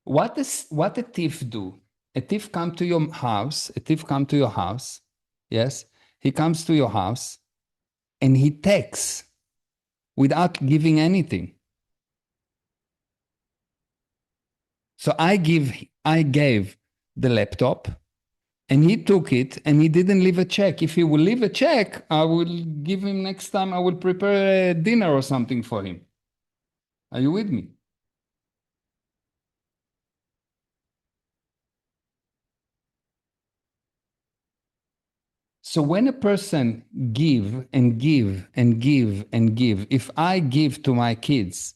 What a thief do? A thief come to your house, yes? He comes to your house and he takes without giving anything. So I gave the laptop and he took it and he didn't leave a check. If he will leave a check, I will give him next time, I will prepare a dinner or something for him. Are you with me? So when a person give and give and give and give, if I give to my kids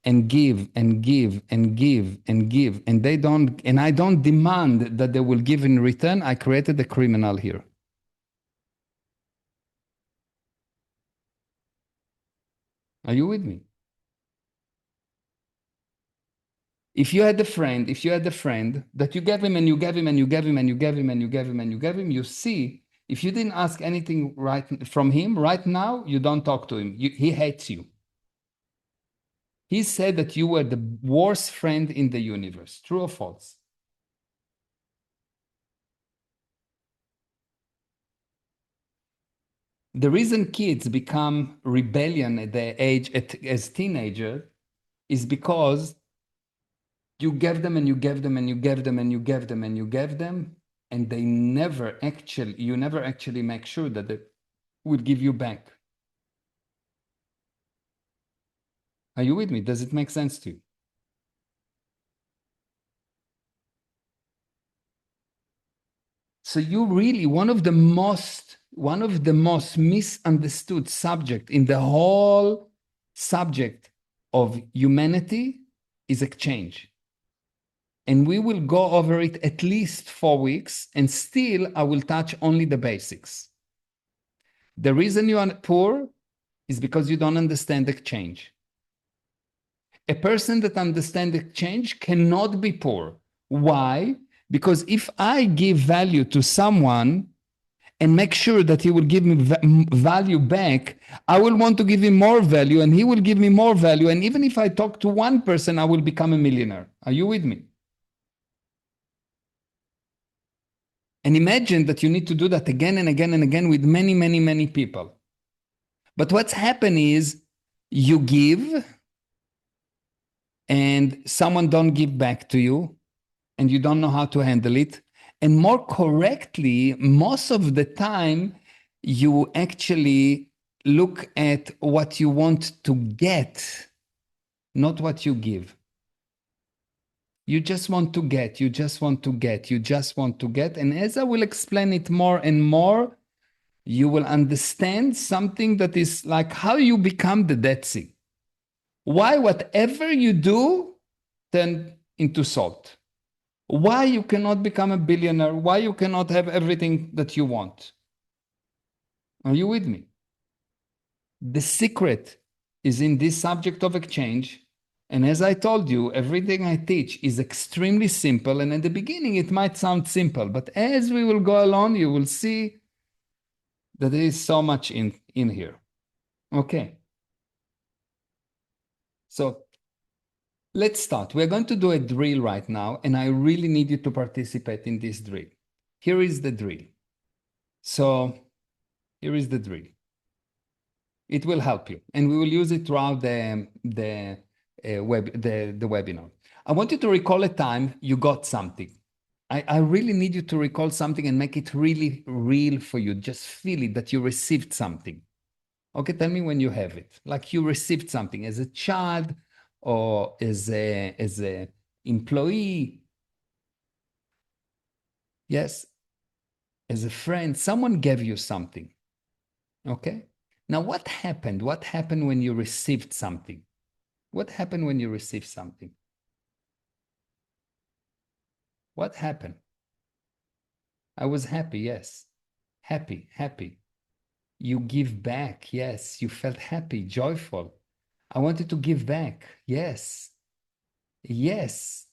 and give and give and give and give, and they don't, and I don't demand that they will give in return, I created a criminal here. Are you with me? If you had a friend, that you gave him and you gave him and you gave him and you gave him and you gave him and you gave him, you see, if you didn't ask anything right from him right now, you don't talk to him. He hates you. He said that you were the worst friend in the universe. True or false? The reason kids become rebellion at their age as teenagers is because you gave them and you gave them and you gave them and you gave them and you gave them, and you never actually make sure that they will give you back. Are you with me? Does it make sense to you? So you really, one of the most misunderstood subject in the whole subject of humanity is exchange. And we will go over it at least 4 weeks, and still I will touch only the basics. The reason you are poor is because you don't understand exchange. A person that understands exchange cannot be poor. Why? Because if I give value to someone and make sure that he will give me value back, I will want to give him more value and he will give me more value. And even if I talk to one person, I will become a millionaire. Are you with me? And imagine that you need to do that again and again and again with many, many, many people. But what's happened is you give and someone don't give back to you and you don't know how to handle it. And more correctly, most of the time, you actually look at what you want to get, not what you give. You just want to get, you just want to get, you just want to get. And as I will explain it more and more, you will understand something that is like how you become the Dead Sea. Why whatever you do turn into salt. Why you cannot become a billionaire, why you cannot have everything that you want. Are you with me? The secret is in this subject of exchange. And as I told you, everything I teach is extremely simple. And in the beginning, it might sound simple, but as we will go along, you will see that there is so much in here. Okay. So let's start. We're going to do a drill right now, and I really need you to participate in this drill. Here is the drill. So here is the drill. It will help you, and we will use it throughout the webinar. I want you to recall a time you got something. I really need you to recall something and make it really real for you. Just feel it, that you received something. Okay, tell me when you have it. Like you received something as a child or as a employee. Yes, as a friend, someone gave you something. Okay? Now, what happened? What happened when you received something? What happened when you received something? What happened? I was happy, yes. Happy, happy. You give back, yes. You felt happy, joyful. I wanted to give back, yes. Yes.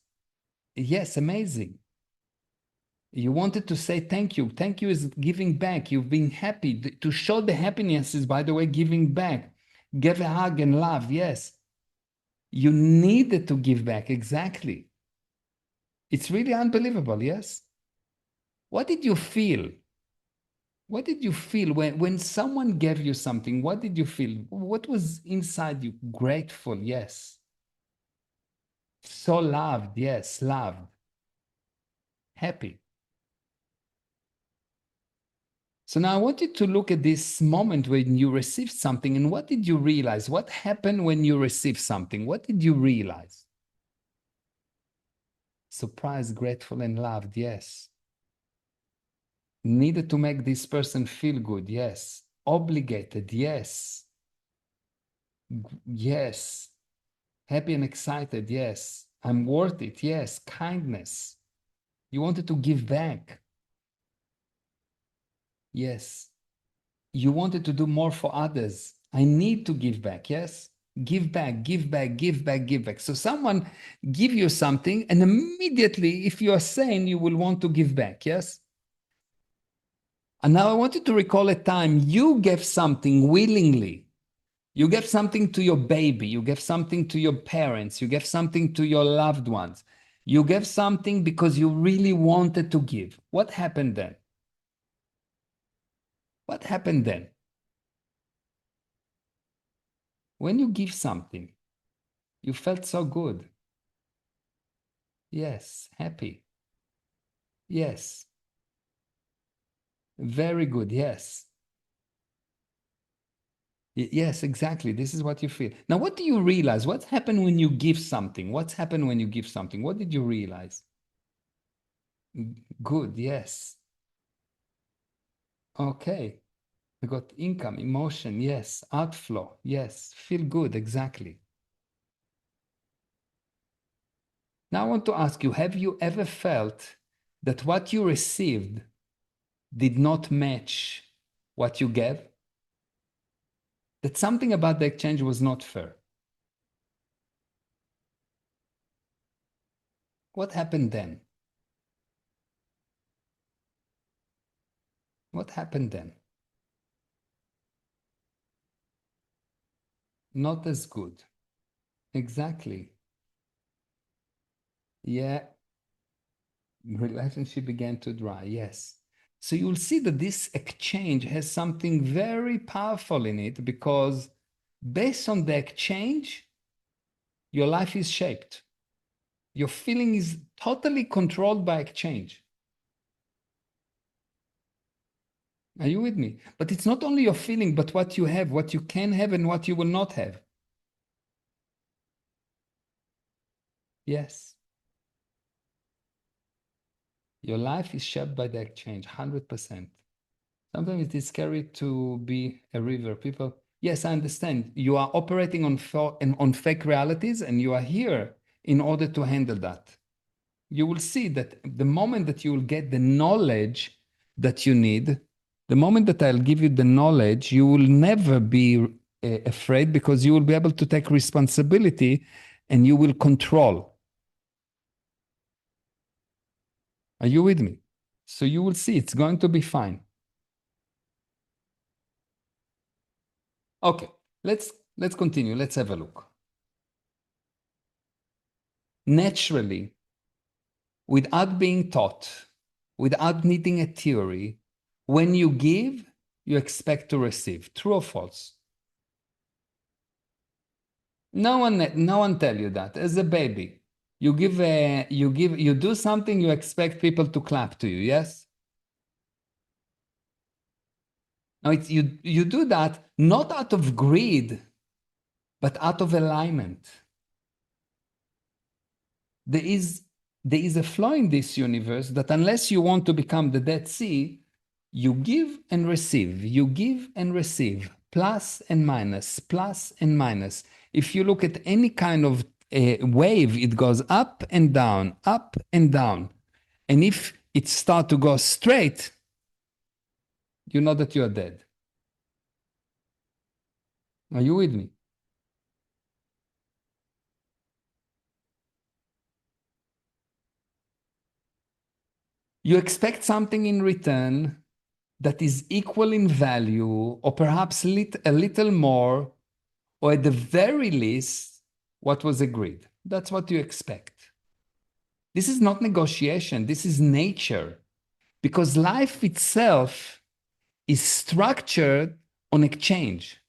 Yes, amazing. You wanted to say thank you. Thank you is giving back. You've been happy. To show the happiness is, by the way, giving back. Give a hug and love, yes. You needed to give back, exactly. It's really unbelievable, yes? What did you feel? What did you feel when someone gave you something? What did you feel? What was inside you? Grateful, yes. So loved, yes, loved. Happy. So now I want you to look at this moment when you received something, and what did you realize? What happened when you received something? What did you realize? Surprised, grateful, and loved, yes. Needed to make this person feel good, yes. Obligated, yes. Yes. Happy and excited, yes. I'm worth it, yes. Kindness. You wanted to give back. Yes. You wanted to do more for others. I need to give back, yes? Give back, give back, give back, give back. So someone give you something, and immediately, if you are sane, you will want to give back, yes? And now I want you to recall a time you gave something willingly. You gave something to your baby. You gave something to your parents. You gave something to your loved ones. You gave something because you really wanted to give. What happened then? What happened then? When you give something, you felt so good. Yes, happy. Yes. Very good, yes. Yes, exactly. This is what you feel. Now, what do you realize? What's happened when you give something? What's happened when you give something? What did you realize? Good, yes. Okay. You got income, emotion, yes. Outflow, yes. Feel good, exactly. Now, I want to ask you, have you ever felt that what you received did not match what you gave? That something about the exchange was not fair? What happened then? What happened then? Not as good. Exactly. Yeah. Relationship began to dry. Yes. So you'll see that this exchange has something very powerful in it, because based on the exchange, your life is shaped. Your feeling is totally controlled by exchange. Are you with me? But it's not only your feeling, but what you have, what you can have, and what you will not have. Yes. Your life is shaped by the exchange, 100%. Sometimes it is scary to be a river. People, yes, I understand. You are operating on fake realities, and you are here in order to handle that. You will see that the moment that you will get the knowledge that you need, the moment that I'll give you the knowledge, you will never be afraid, because you will be able to take responsibility and you will control. Are you with me? So you will see it's going to be fine. Okay, let's continue. Let's have a look. Naturally, without being taught, without needing a theory, when you give, you expect to receive. True or false? No one tell you that. As a baby, you do something, you expect people to clap to you. Yes. Now you do that not out of greed, but out of alignment. There is a flaw in this universe that unless you want to become the Dead Sea, you give and receive, you give and receive, plus and minus, plus and minus. If you look at any kind of wave, it goes up and down, up and down. And if it starts to go straight, you know that you are dead. Are you with me? You expect something in return that is equal in value, or perhaps a little more, or at the very least, what was agreed. That's what you expect. This is not negotiation. This is nature. Because life itself is structured on exchange,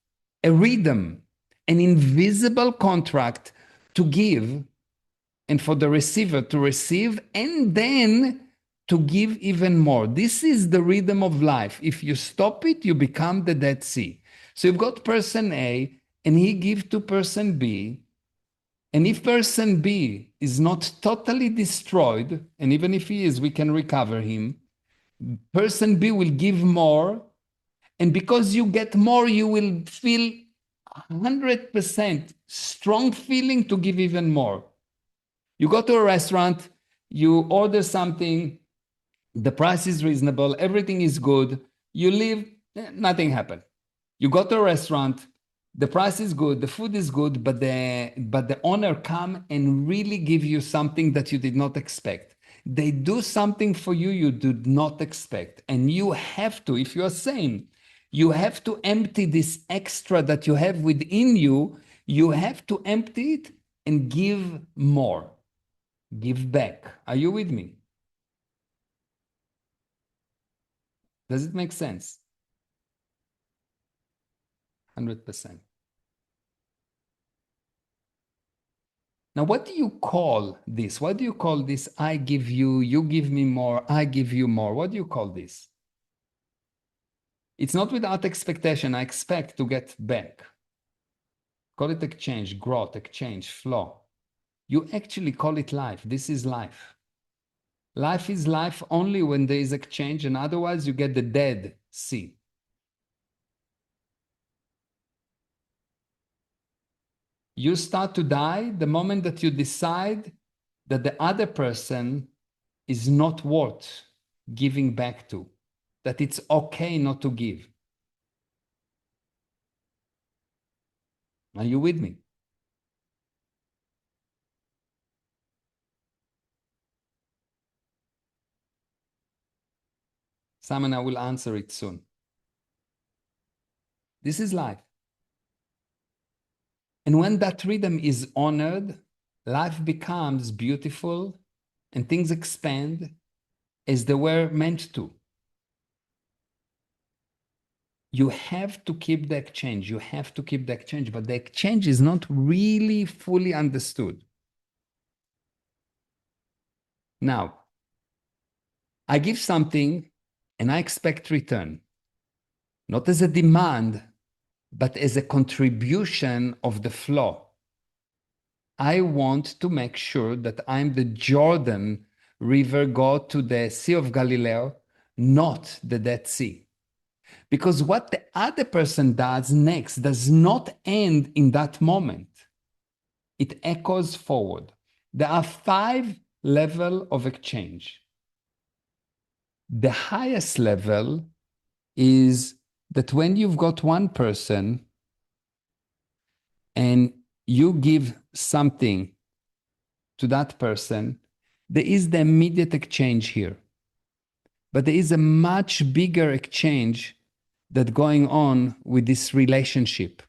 a rhythm, an invisible contract to give, and for the receiver to receive, and then to give even more. This is the rhythm of life. If you stop it, you become the Dead Sea. So you've got person A, and he gives to person B. And if person B is not totally destroyed, and even if he is, we can recover him, person B will give more. And because you get more, you will feel 100% strong feeling to give even more. You go to a restaurant, you order something, the price is reasonable, everything is good, you leave, nothing happened. You go to a restaurant, the price is good, the food is good, but the owner come and really give you something that you did not expect. They do something for you you did not expect. And you have to, if you're sane, you have to empty this extra that you have within you. You have to empty it and give more. Give back. Are you with me? Does it make sense? 100%. Now, what do you call this? What do you call this? I give you, you give me more, I give you more. What do you call this? It's not without expectation. I expect to get back. Call it exchange, growth, exchange, flow. You actually call it life. This is life. Life is life only when there is exchange, and otherwise you get the Dead Sea. You start to die the moment that you decide that the other person is not worth giving back to, that it's okay not to give. Are you with me? Simon, I will answer it soon. This is life. And when that rhythm is honored, life becomes beautiful and things expand as they were meant to. You have to keep the exchange. You have to keep the exchange, but the exchange is not really fully understood. Now, I give something and I expect return, not as a demand, but as a contribution of the flow. I want to make sure that I'm the Jordan River go to the Sea of Galilee, not the Dead Sea. Because what the other person does next does not end in that moment. It echoes forward. There are 5 levels of exchange. The highest level is that when you've got one person and you give something to that person, there is the immediate exchange here. But there is a much bigger exchange that's going on with this relationship.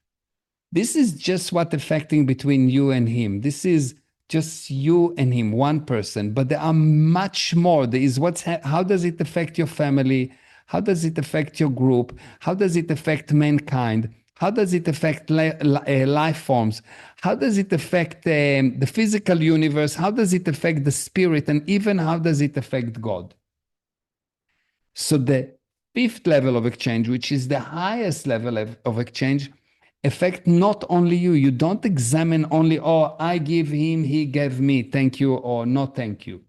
This is just what's affecting between you and him. This is just you and him, one person. But there are much more. There is how does it affect your family? How does it affect your group? How does it affect mankind? How does it affect life forms? How does it affect the physical universe? How does it affect the spirit? And even how does it affect God? So the 5th level of exchange, which is the highest level of exchange, affect not only you. You don't examine only, oh, I give him, he gave me, thank you, or no thank you.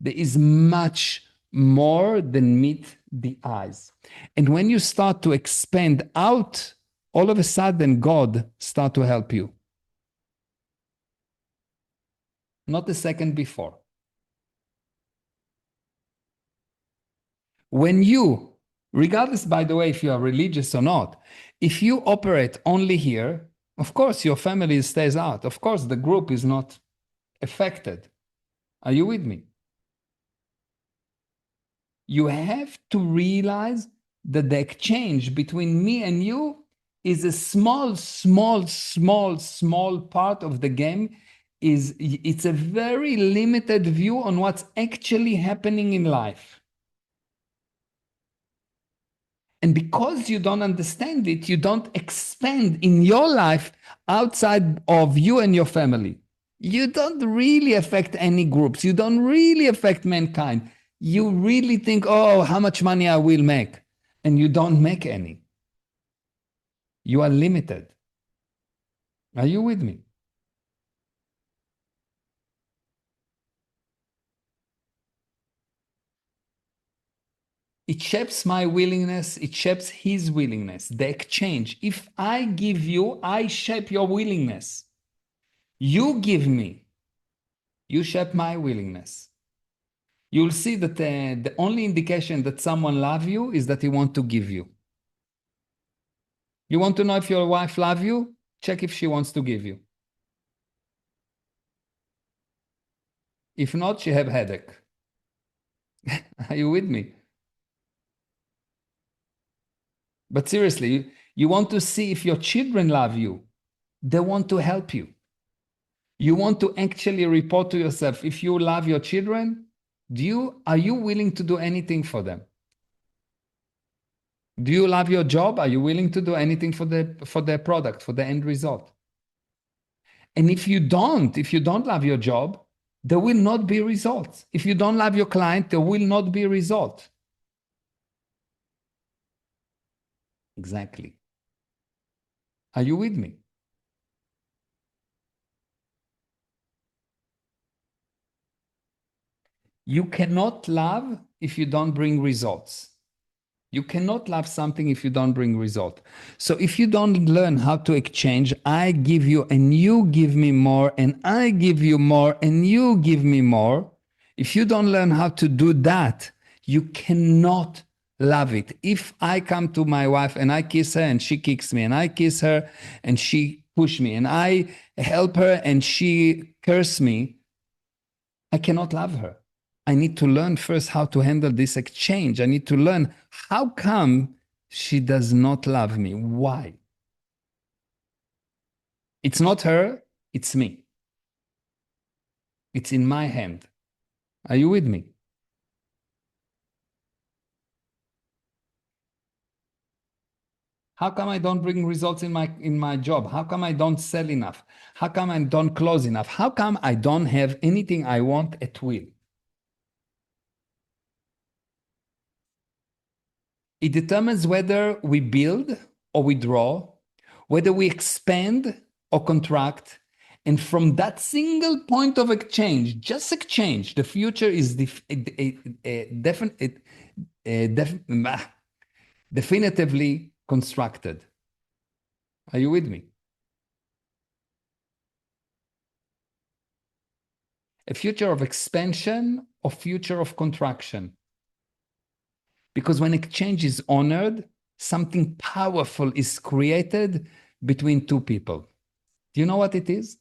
There is much more than meet the eyes. And when you start to expand out, all of a sudden God start to help you. Not a second before. When you, regardless, by the way, if you are religious or not, if you operate only here, of course, your family stays out. Of course, the group is not affected. Are you with me? You have to realize that the exchange between me and you is a small part of the game. It's a very limited view on what's actually happening in life. And because you don't understand it, you don't expand in your life outside of you and your family. You don't really affect any groups. You don't really affect mankind. You really think, oh, how much money I will make. And you don't make any. You are limited. Are you with me? It shapes my willingness. It shapes his willingness. The exchange. If I give you, I shape your willingness. You give me, you shape my willingness. You'll see that the only indication that someone loves you is that he wants to give you. You want to know if your wife loves you? Check if she wants to give you. If not, she have headache. Are you with me? But seriously, you want to see if your children love you. They want to help you. You want to actually report to yourself if you love your children, are you willing to do anything for them? Do you love your job? Are you willing to do anything for their product, for the end result? And if you don't love your job, there will not be results. If you don't love your client, there will not be results. Exactly. Are you with me? You cannot love if you don't bring results. You cannot love something if you don't bring result. So if you don't learn how to exchange, I give you and you give me more, and I give you more and you give me more. If you don't learn how to do that, you cannot love it. If I come to my wife and I kiss her and she kicks me, and I kiss her and she push me, and I help her and she curse me, I cannot love her. I need to learn first how to handle this exchange. I need to learn how come she does not love me. Why? It's not her, it's me. It's in my hand. Are you with me? How come I don't bring results in my job? How come I don't sell enough? How come I don't close enough? How come I don't have anything I want at will? It determines whether we build or withdraw, whether we expand or contract. And from that single point of exchange, just exchange, the future is definitively constructed. Are you with me? A future of expansion or future of contraction? Because when exchange is honored, something powerful is created between two people. Do you know what it is?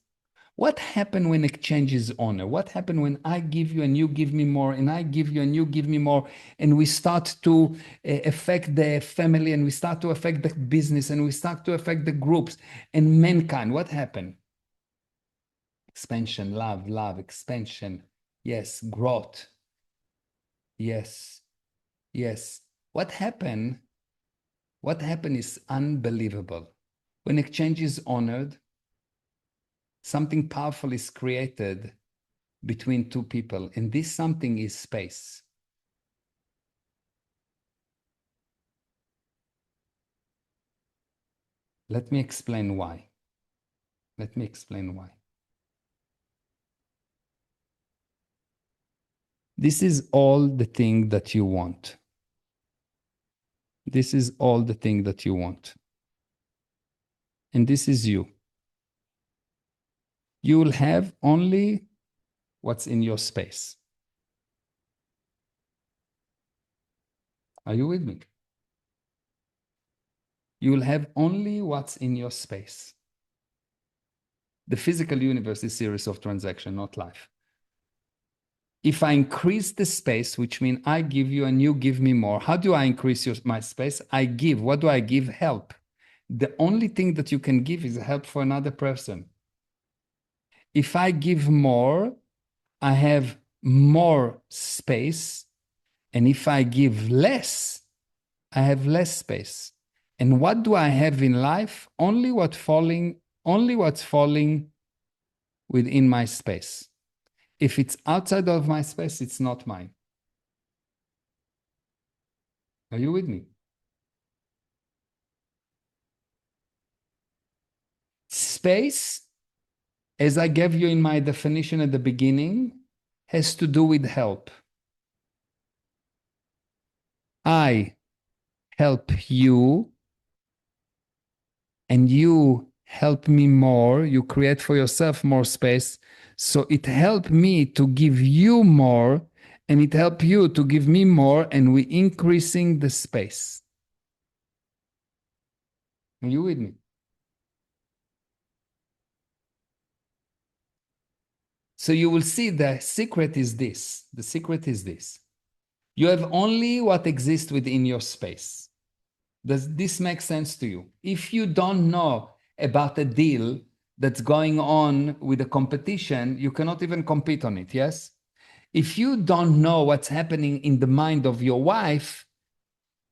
What happened when exchange is honored? What happened when I give you and you give me more, and I give you and you give me more, and we start to affect the family, and we start to affect the business, and we start to affect the groups and mankind? What happened? Expansion, love, expansion. Yes, growth. Yes. Yes. What happened is unbelievable. When exchange is honored, something powerful is created between two people, and this something is space. Let me explain why. Let me explain why. This is all the thing that you want. This is all the thing that you want. And this is you. You will have only what's in your space. Are you with me? You will have only what's in your space. The physical universe is a series of transactions, not life. If I increase the space, which means I give you and you give me more, how do I increase my space? I give. What do I give? Help. The only thing that you can give is help for another person. If I give more, I have more space. And if I give less, I have less space. And what do I have in life? Only what's falling within my space. If it's outside of my space, it's not mine. Are you with me? Space, as I gave you in my definition at the beginning, has to do with help. I help you, and you help me more. You create for yourself more space. So it helped me to give you more, and it helped you to give me more, and we increasing the space. Are you with me? So you will see the secret is this. The secret is this. You have only what exists within your space. Does this make sense to you? If you don't know about a deal that's going on with a competition, you cannot even compete on it, yes? If you don't know what's happening in the mind of your wife,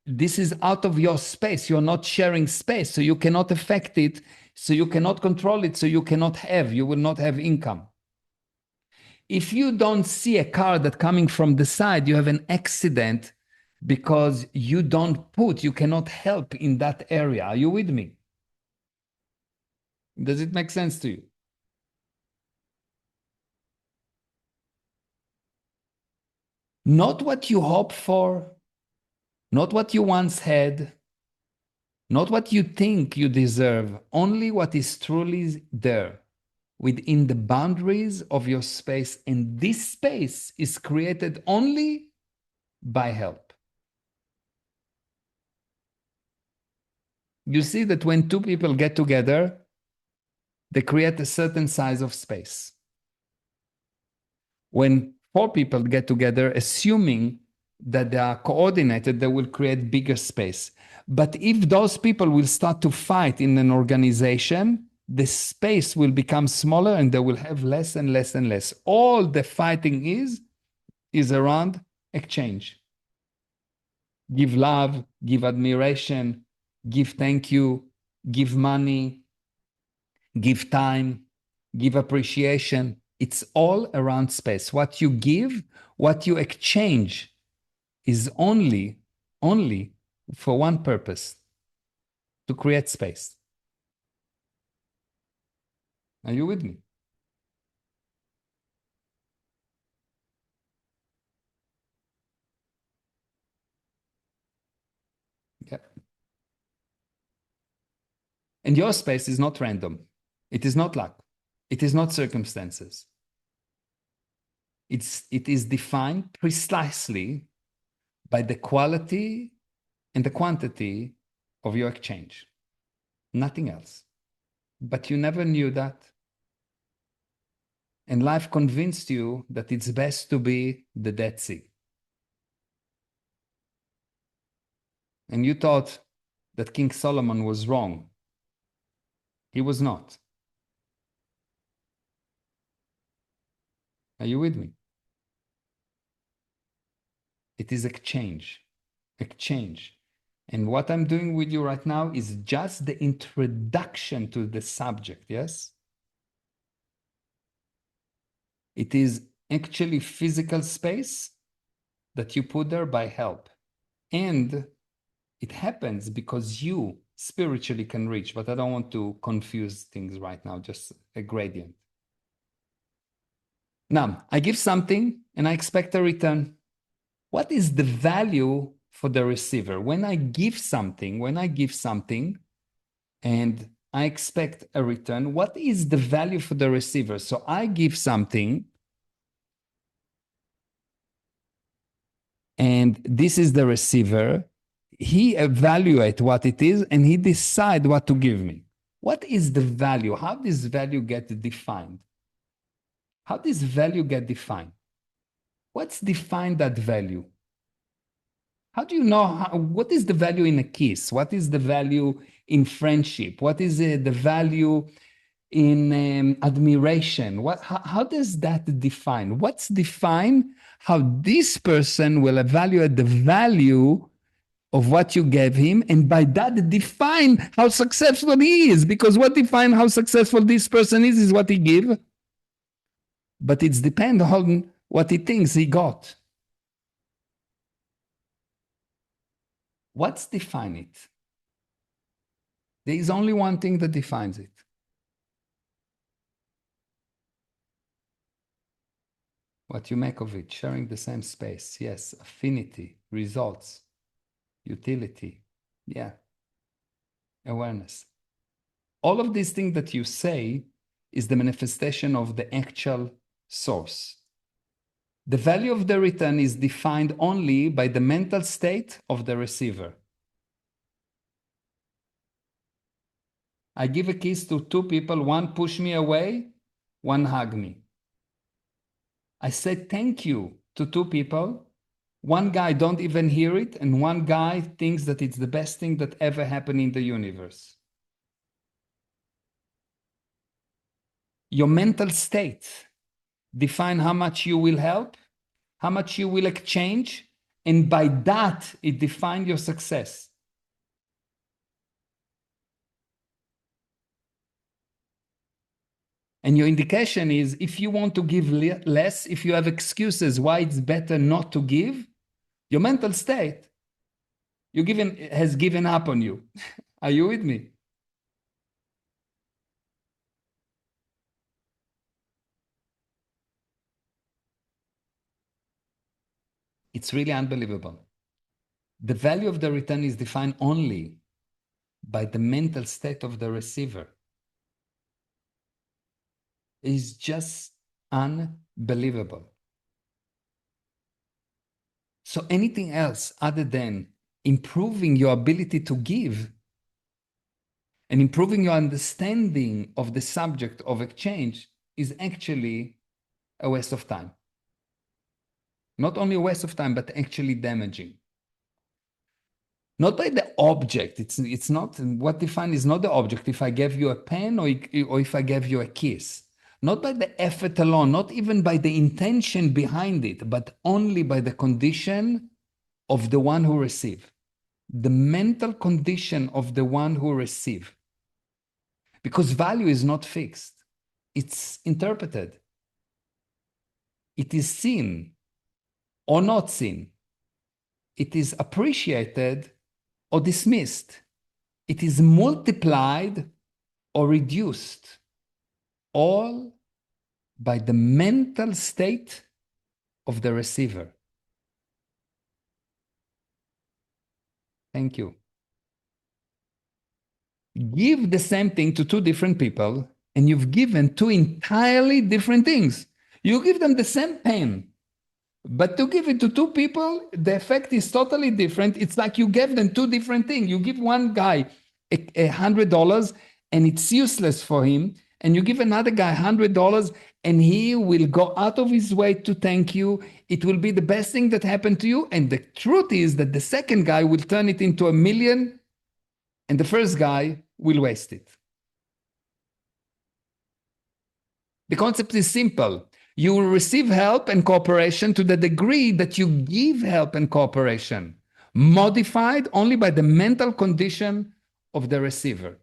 this is out of your space. You're not sharing space, so you cannot affect it, so you cannot control it, so you cannot have, you will not have income. If you don't see a car that coming from the side, you have an accident because you don't put, you cannot help in that area. Are you with me? Does it make sense to you? Not what you hope for, not what you once had, not what you think you deserve, only what is truly there within the boundaries of your space. And this space is created only by help. You see that when two people get together, they create a certain size of space. When four people get together, assuming that they are coordinated, they will create bigger space. But if those people will start to fight in an organization, the space will become smaller and they will have less and less and less. All the fighting is around exchange. Give love, give admiration, give thank you, give money, give time, give appreciation. It's all around space. What you give, what you exchange is only for one purpose, to create space. Are you with me? Yeah. And your space is not random. It is not luck. It is not circumstances. It is defined precisely by the quality and the quantity of your exchange. Nothing else. But you never knew that. And life convinced you that it's best to be the Dead Sea. And you thought that King Solomon was wrong. He was not. Are you with me? It is exchange. Exchange. And what I'm doing with you right now is just the introduction to the subject, yes? It is actually physical space that you put there by help. And it happens because you spiritually can reach, but I don't want to confuse things right now, just a gradient. Now, I give something and I expect a return. What is the value for the receiver? When I give something and I expect a return, what is the value for the receiver? So I give something and this is the receiver. He evaluates what it is and he decides what to give me. What is the value? How does value get defined? How does value get defined? What's defined that value? How do you know what is the value in a kiss? What is the value in friendship? What is the value in admiration? How does that define? What's defined? How this person will evaluate the value of what you gave him, and by that define how successful he is. Because what define how successful this person is what he give. But it's depend on what he thinks he got. What's define it? There is only one thing that defines it. What you make of it, sharing the same space, yes, affinity, results, utility, yeah, awareness. All of these things that you say is the manifestation of the actual source. The value of the return is defined only by the mental state of the receiver. I give a kiss to two people, one push me away, one hug me. I said thank you to two people. One guy don't even hear it, and one guy thinks that it's the best thing that ever happened in the universe. Your mental state define how much you will help, how much you will exchange, and by that, it defines your success. And your indication is if you want to give less, if you have excuses why it's better not to give, your mental state has given up on you. Are you with me? It's really unbelievable. The value of the return is defined only by the mental state of the receiver. It's just unbelievable. So anything else other than improving your ability to give and improving your understanding of the subject of exchange is actually a waste of time. Not only a waste of time, but actually damaging. Not by the object. It's not, what defined is not the object. If I gave you a pen or if I gave you a kiss. Not by the effort alone, not even by the intention behind it, but only by the condition of the one who receives. The mental condition of the one who receives. Because value is not fixed. It's interpreted. It is seen or not seen. It is appreciated or dismissed. It is multiplied or reduced. All by the mental state of the receiver. Thank you. Give the same thing to two different people, and you've given two entirely different things. You give them the same pen, but to give it to two people, the effect is totally different. It's like you gave them two different things. You give one guy $100 and it's useless for him, and you give another guy $100 and he will go out of his way to thank you. It will be the best thing that happened to you. And the truth is that the second guy will turn it into $1 million and the first guy will waste it. The concept is simple. You will receive help and cooperation to the degree that you give help and cooperation, modified only by the mental condition of the receiver.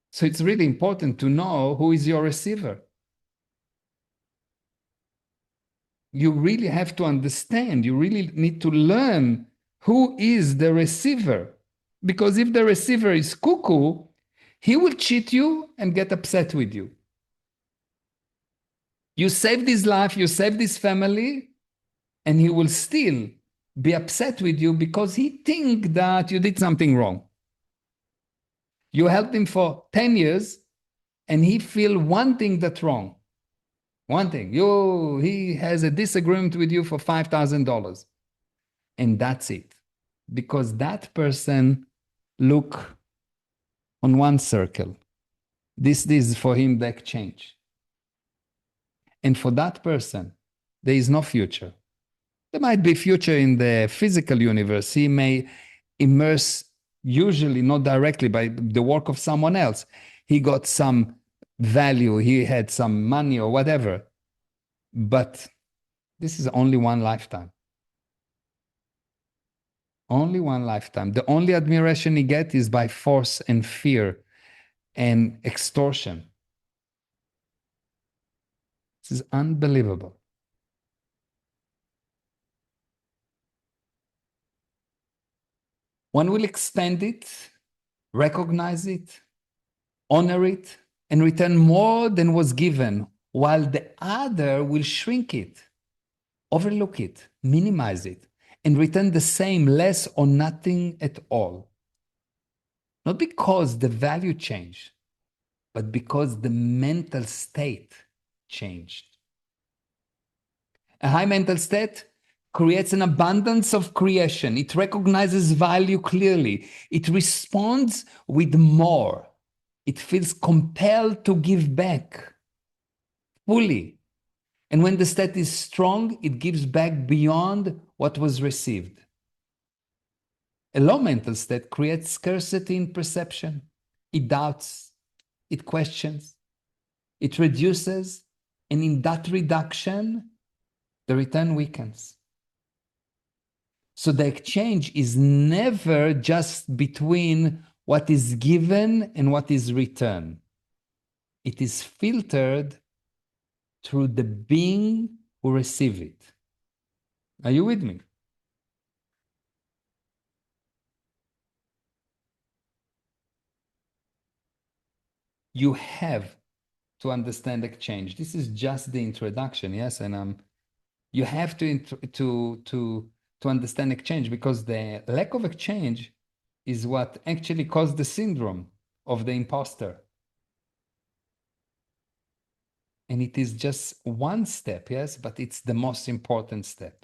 So it's really important to know who is your receiver. You really have to understand, you really need to learn who is the receiver. Because if the receiver is cuckoo, he will cheat you and get upset with you. You saved his life, you saved his family, and he will still be upset with you because he thinks that you did something wrong. You helped him for 10 years, and he feels one thing that's wrong. One thing. He has a disagreement with you for $5,000. And that's it. Because that person look on one circle. This is for him the exchange. And for that person, there is no future. There might be future in the physical universe. He may immerse, usually not directly, by the work of someone else. He got some value, he had some money or whatever. But this is only one lifetime. Only one lifetime. The only admiration he gets is by force and fear and extortion. This is unbelievable. One will expand it, recognize it, honor it, and return more than was given, while the other will shrink it, overlook it, minimize it, and return the same, less or nothing at all. Not because the value changed, but because the mental state changed. A high mental state creates an abundance of creation. It recognizes value clearly. It responds with more. It feels compelled to give back fully. And when the state is strong, it gives back beyond what was received. A low mental state creates scarcity in perception. It doubts, it questions, it reduces, and in that reduction, the return weakens. So the exchange is never just between what is given and what is returned. It is filtered through the being who receives it. Are you with me? You have to understand exchange. This is just the introduction, yes, and you have to understand exchange, because the lack of exchange is what actually caused the syndrome of the imposter. And it is just one step, yes, but it's the most important step.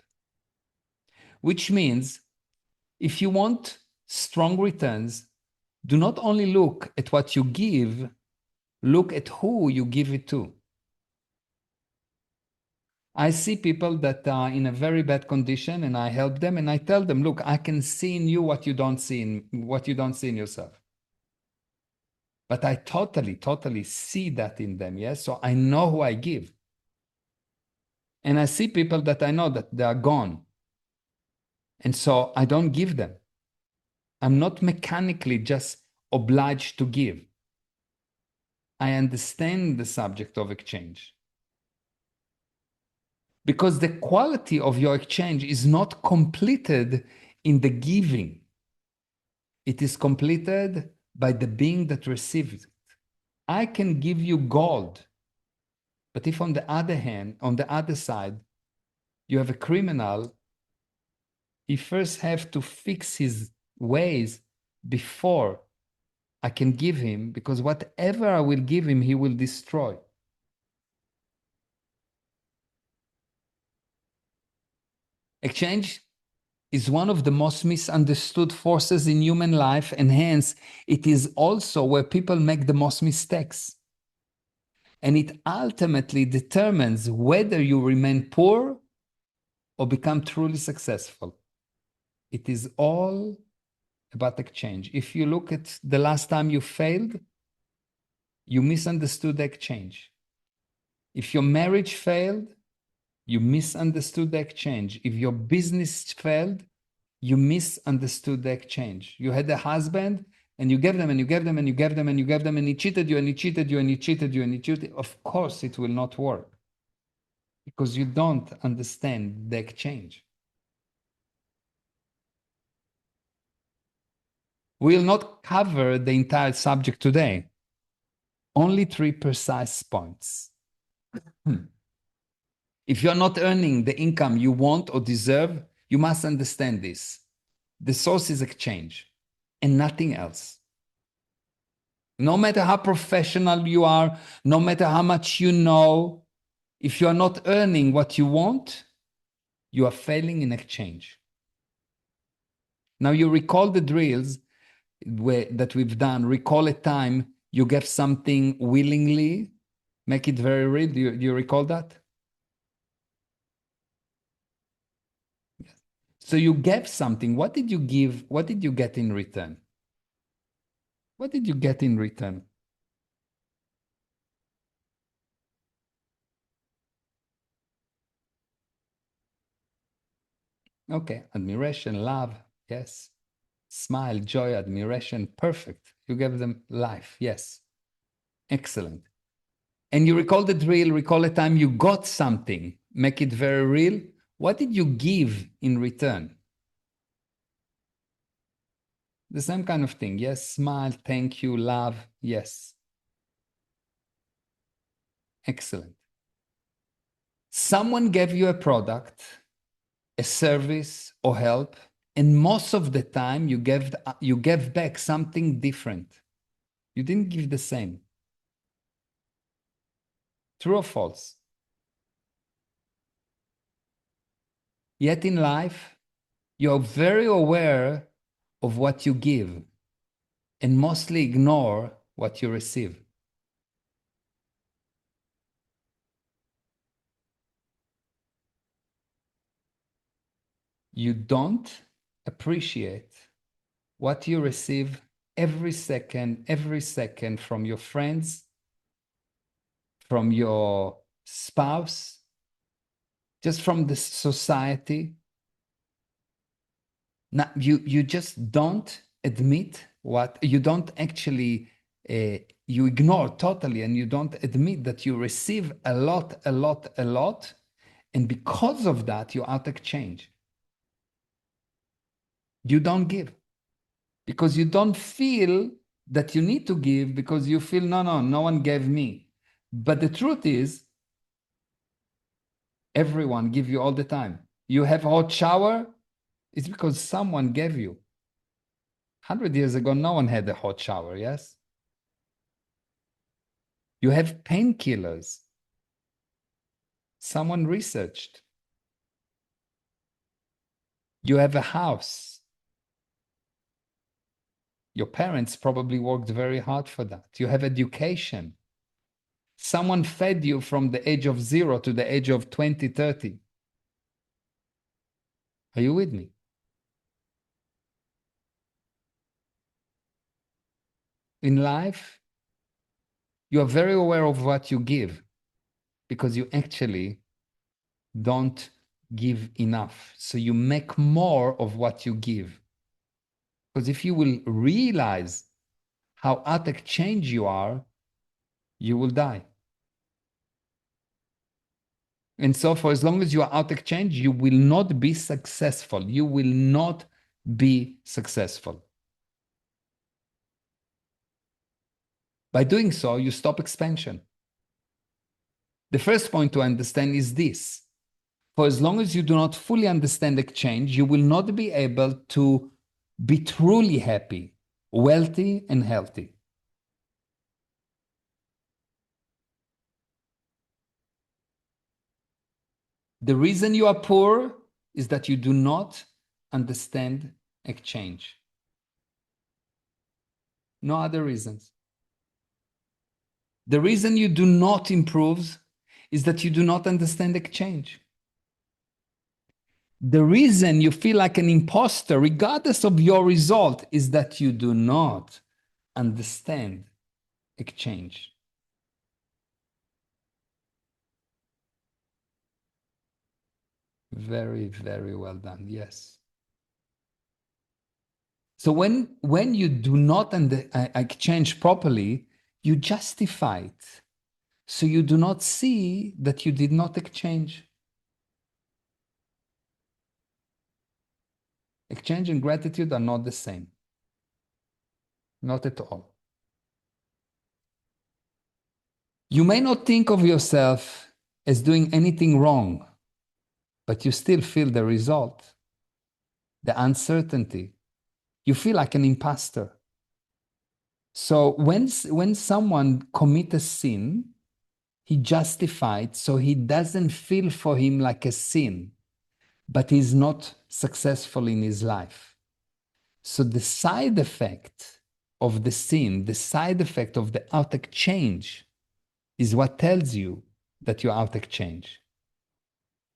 Which means if you want strong returns, do not only look at what you give, look at who you give it to. I see people that are in a very bad condition, and I help them, and I tell them, look, I can see in you what you don't see in yourself. But I totally see that in them, yes? So I know who I give. And I see people that I know that they are gone. And so I don't give them. I'm not mechanically just obliged to give. I understand the subject of exchange. Because the quality of your exchange is not completed in the giving. It is completed by the being that receives it. I can give you gold, but if on the other hand, on the other side, you have a criminal, he first have to fix his ways before I can give him, because whatever I will give him, he will destroy. Exchange is one of the most misunderstood forces in human life, and hence it is also where people make the most mistakes. And it ultimately determines whether you remain poor or become truly successful. It is all about exchange. If you look at the last time you failed, you misunderstood the exchange. If your marriage failed, you misunderstood the exchange. If your business failed, you misunderstood the exchange. You had a husband and you gave them and you gave them and you gave them and you gave them, and he cheated you and he cheated you and he cheated you and he cheated. Of course it will not work, because you don't understand the exchange. We will not cover the entire subject today. Only 3 precise points. If you're not earning the income you want or deserve, you must understand this. The source is exchange and nothing else. No matter how professional you are, no matter how much you know, if you are not earning what you want, you are failing in exchange. Now you recall the drills that we've done. Recall a time you gave something willingly, make it very real. Do you recall that? Yes. So you gave something. What did you give? What did you get in return? What did you get in return? Okay, admiration, love, yes. Smile, joy, admiration, perfect. You gave them life, yes. Excellent. And you recall the drill, recall a time you got something, make it very real. What did you give in return? The same kind of thing, yes. Smile, thank you, love, yes. Excellent. Someone gave you a product, a service or help, and most of the time you gave back something different. You didn't give the same. True or false? Yet in life, you're very aware of what you give and mostly ignore what you receive. You don't appreciate what you receive every second from your friends, from your spouse, just from the society. Now, you just don't admit what you don't actually, you ignore totally, and you don't admit that you receive a lot, and because of that, you out exchange. You don't give because you don't feel that you need to give, because you feel, no one gave me. But the truth is, everyone give you all the time. You have a hot shower, it's because someone gave you. 100 years ago, no one had a hot shower, yes? You have painkillers. Someone researched. You have a house. Your parents probably worked very hard for that. You have education. Someone fed you from the age of 0 to the age of 20, 30. Are you with me? In life, you are very aware of what you give because you actually don't give enough. So you make more of what you give. Because if you will realize how out of exchange you are, you will die. And so for as long as you are out of exchange, you will not be successful. You will not be successful. By doing so, you stop expansion. The first point to understand is this. For as long as you do not fully understand exchange, you will not be able to be truly happy, wealthy, and healthy. The reason you are poor is that you do not understand exchange. No other reasons. The reason you do not improve is that you do not understand exchange. The reason you feel like an imposter, regardless of your result, is that you do not understand exchange. Very, very well done. Yes. So when you do not exchange properly, you justify it. So you do not see that you did not exchange. Exchange and gratitude are not the same. Not at all. You may not think of yourself as doing anything wrong, but you still feel the result, the uncertainty. You feel like an imposter. So when someone commits a sin, he justified, so he doesn't feel for him like a sin, but he's not successful in his life. So the side effect of the sin, the side effect of the out exchange, is what tells you that you're out exchange.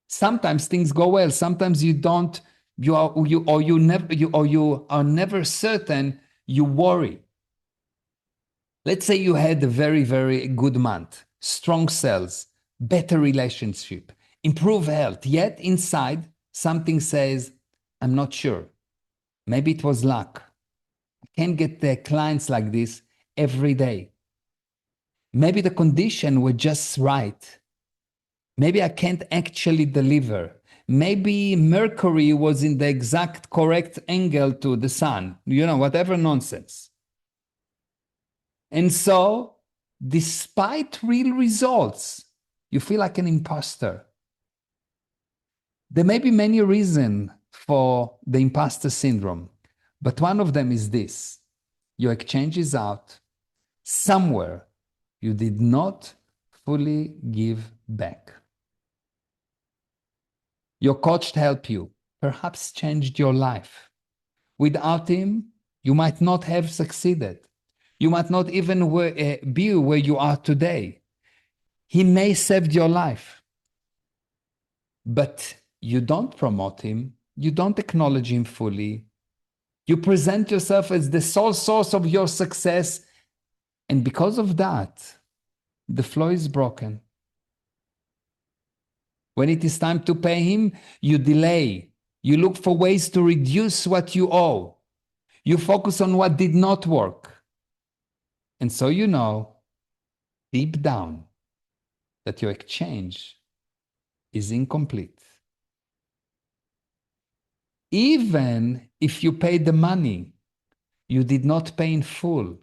Sometimes things go well, sometimes you don't, you are never certain, you worry. Let's say you had a very, very good month, strong sales, better relationship, improve health, yet inside something says, I'm not sure. Maybe it was luck. I can't get the clients like this every day. Maybe the condition were just right. Maybe I can't actually deliver. Maybe Mercury was in the exact correct angle to the sun. Whatever nonsense. And so, despite real results, you feel like an imposter. There may be many reasons for the imposter syndrome, but one of them is this. Your exchange is out. Somewhere you did not fully give back. Your coach helped you, perhaps changed your life. Without him, you might not have succeeded. You might not even be where you are today. He may save your life, but you don't promote him. You don't acknowledge him fully. You present yourself as the sole source of your success. And because of that, the flow is broken. When it is time to pay him, you delay. You look for ways to reduce what you owe. You focus on what did not work. And so you know, deep down, that your exchange is incomplete. Even if you paid the money, you did not pay in full,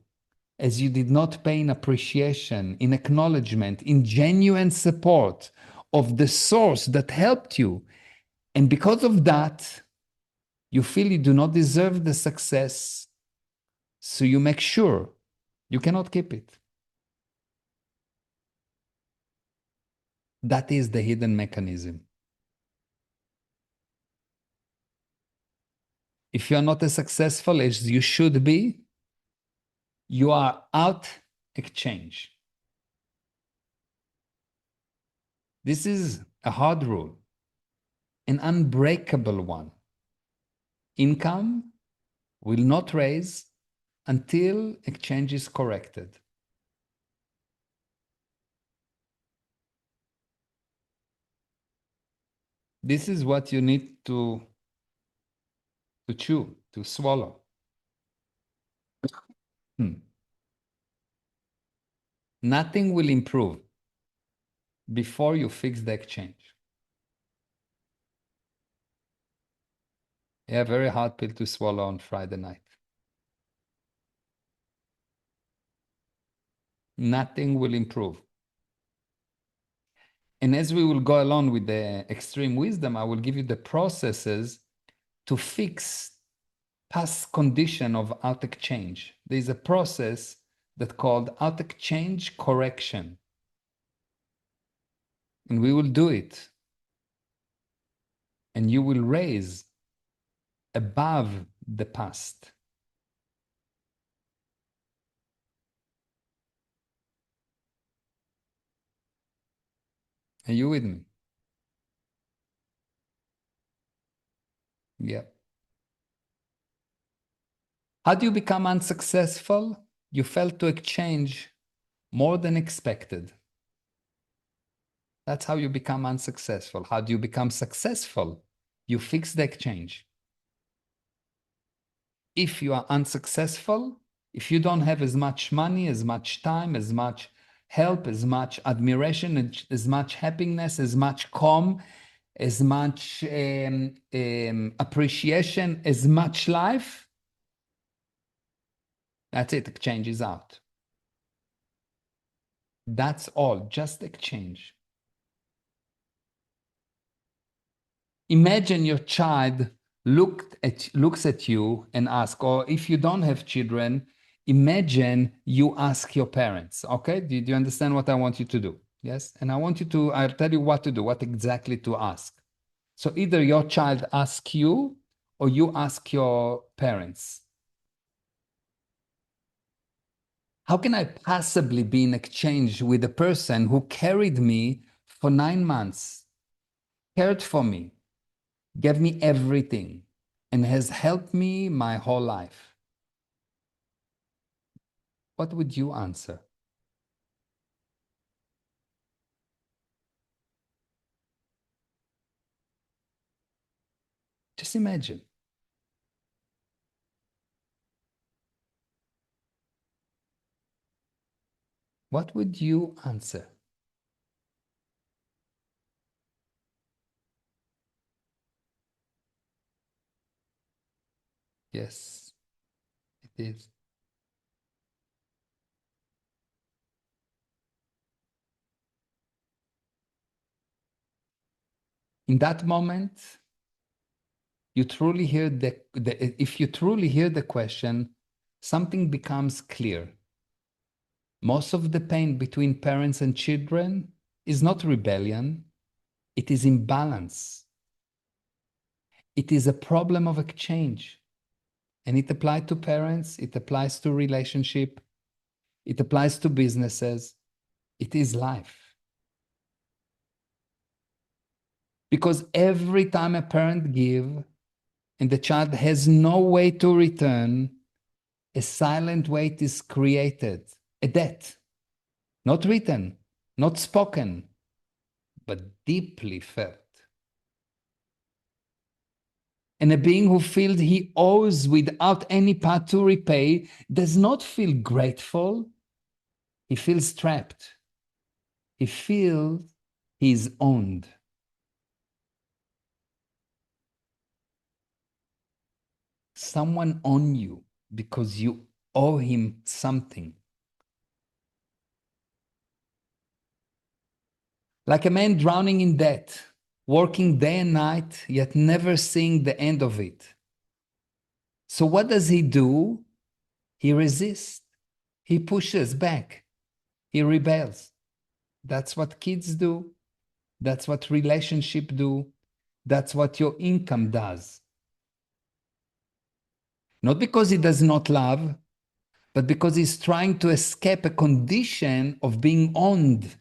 as you did not pay in appreciation, in acknowledgement, in genuine support of the source that helped you. And because of that, you feel you do not deserve the success, so you make sure you cannot keep it. That is the hidden mechanism. If you are not as successful as you should be, you are out exchange. This is a hard rule, an unbreakable one. Income will not raise until exchange is corrected. This is what you need to chew, to swallow. Nothing will improve before you fix the exchange. Yeah, very hard pill to swallow on Friday night. Nothing will improve. And as we will go along with the extreme wisdom, I will give you the processes to fix past condition of out exchange. There's a process that's called out exchange correction. And we will do it. And you will raise above the past. Are you with me? Yeah. How do you become unsuccessful? You failed to exchange more than expected. That's how you become unsuccessful. How do you become successful? You fix the exchange. If you are unsuccessful, if you don't have as much money, as much time, as much help, as much admiration, as much happiness, as much calm, as much appreciation, as much life, that's it, exchange is out. That's all, just exchange. Imagine your child looks at you and asks, or if you don't have children, imagine you ask your parents, okay? Do you understand what I want you to do? Yes? And I'll tell you what to do, what exactly to ask. So either your child asks you or you ask your parents. How can I possibly be in exchange with a person who carried me for 9 months, cared for me, gave me everything, and has helped me my whole life? What would you answer? Just imagine. What would you answer? Yes, it is. In that moment, you truly hear if you truly hear the question, something becomes clear. Most of the pain between parents and children is not rebellion, it is imbalance. It is a problem of exchange. And it applies to parents, it applies to relationship, it applies to businesses. It is life. Because every time a parent gives and the child has no way to return, a silent weight is created, a debt, not written, not spoken, but deeply felt. And a being who feels he owes without any path to repay does not feel grateful. He feels trapped. He feels he is owned. Someone owns you because you owe him something. Like a man drowning in debt, working day and night, yet never seeing the end of it. So what does he do? He resists. He pushes back. He rebels. That's what kids do. That's what relationships do. That's what your income does. Not because he does not love, but because he's trying to escape a condition of being owned.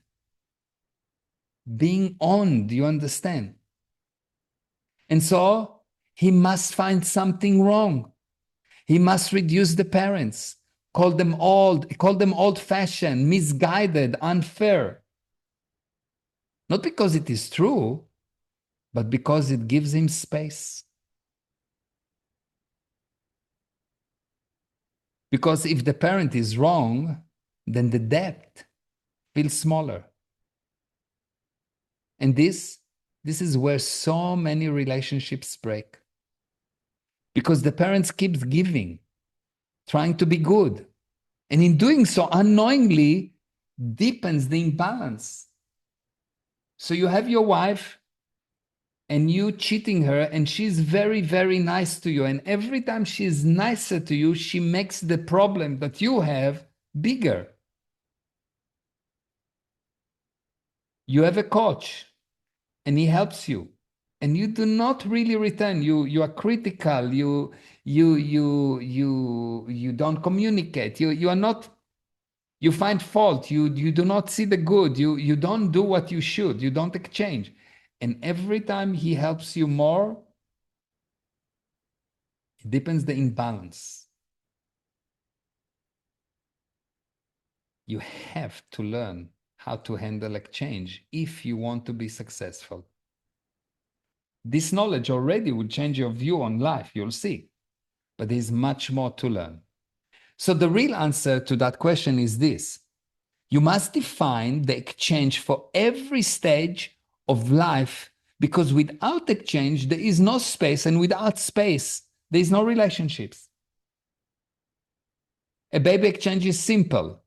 Being owned, you understand? And so he must find something wrong. He must reduce the parents, call them old-fashioned, misguided, unfair. Not because it is true, but because it gives him space. Because if the parent is wrong, then the debt feels smaller. And this is where so many relationships break. Because the parents keep giving, trying to be good. And in doing so, unknowingly deepens the imbalance. So you have your wife and you cheating her, and she's very, very nice to you. And every time she's nicer to you, she makes the problem that you have bigger. You have a coach and he helps you. And you do not really return. You are critical. You don't communicate. You are not. You find fault. You do not see the good. You don't do what you should. You don't exchange. And every time he helps you more, it deepens the imbalance. You have to learn how to handle exchange if you want to be successful. This knowledge already will change your view on life, you'll see. But there's much more to learn. So the real answer to that question is this. You must define the exchange for every stage of life, because without exchange, there is no space, and without space, there is no relationships. A baby exchange is simple.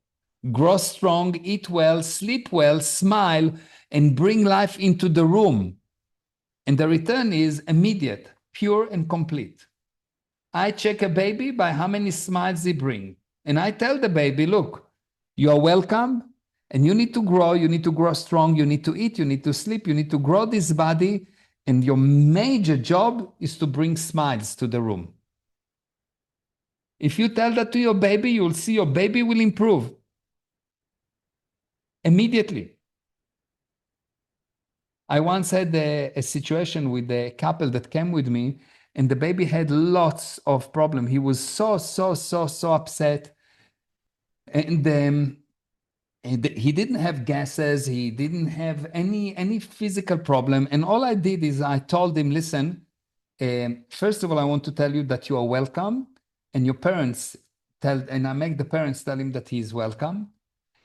Grow strong, eat well, sleep well, smile, and bring life into the room. And the return is immediate, pure, and complete. I check a baby by how many smiles he brings. And I tell the baby, look, you are welcome, and you need to grow strong, you need to eat, you need to sleep, you need to grow this body, and your major job is to bring smiles to the room. If you tell that to your baby, you'll see your baby will improve immediately. I once had a situation with a couple that came with me, and the baby had lots of problems. He was so upset. And he didn't have gases. He didn't have any physical problem. And all I did is I told him, listen, first of all, I want to tell you that you are welcome. And your parents and I make the parents tell him that he is welcome.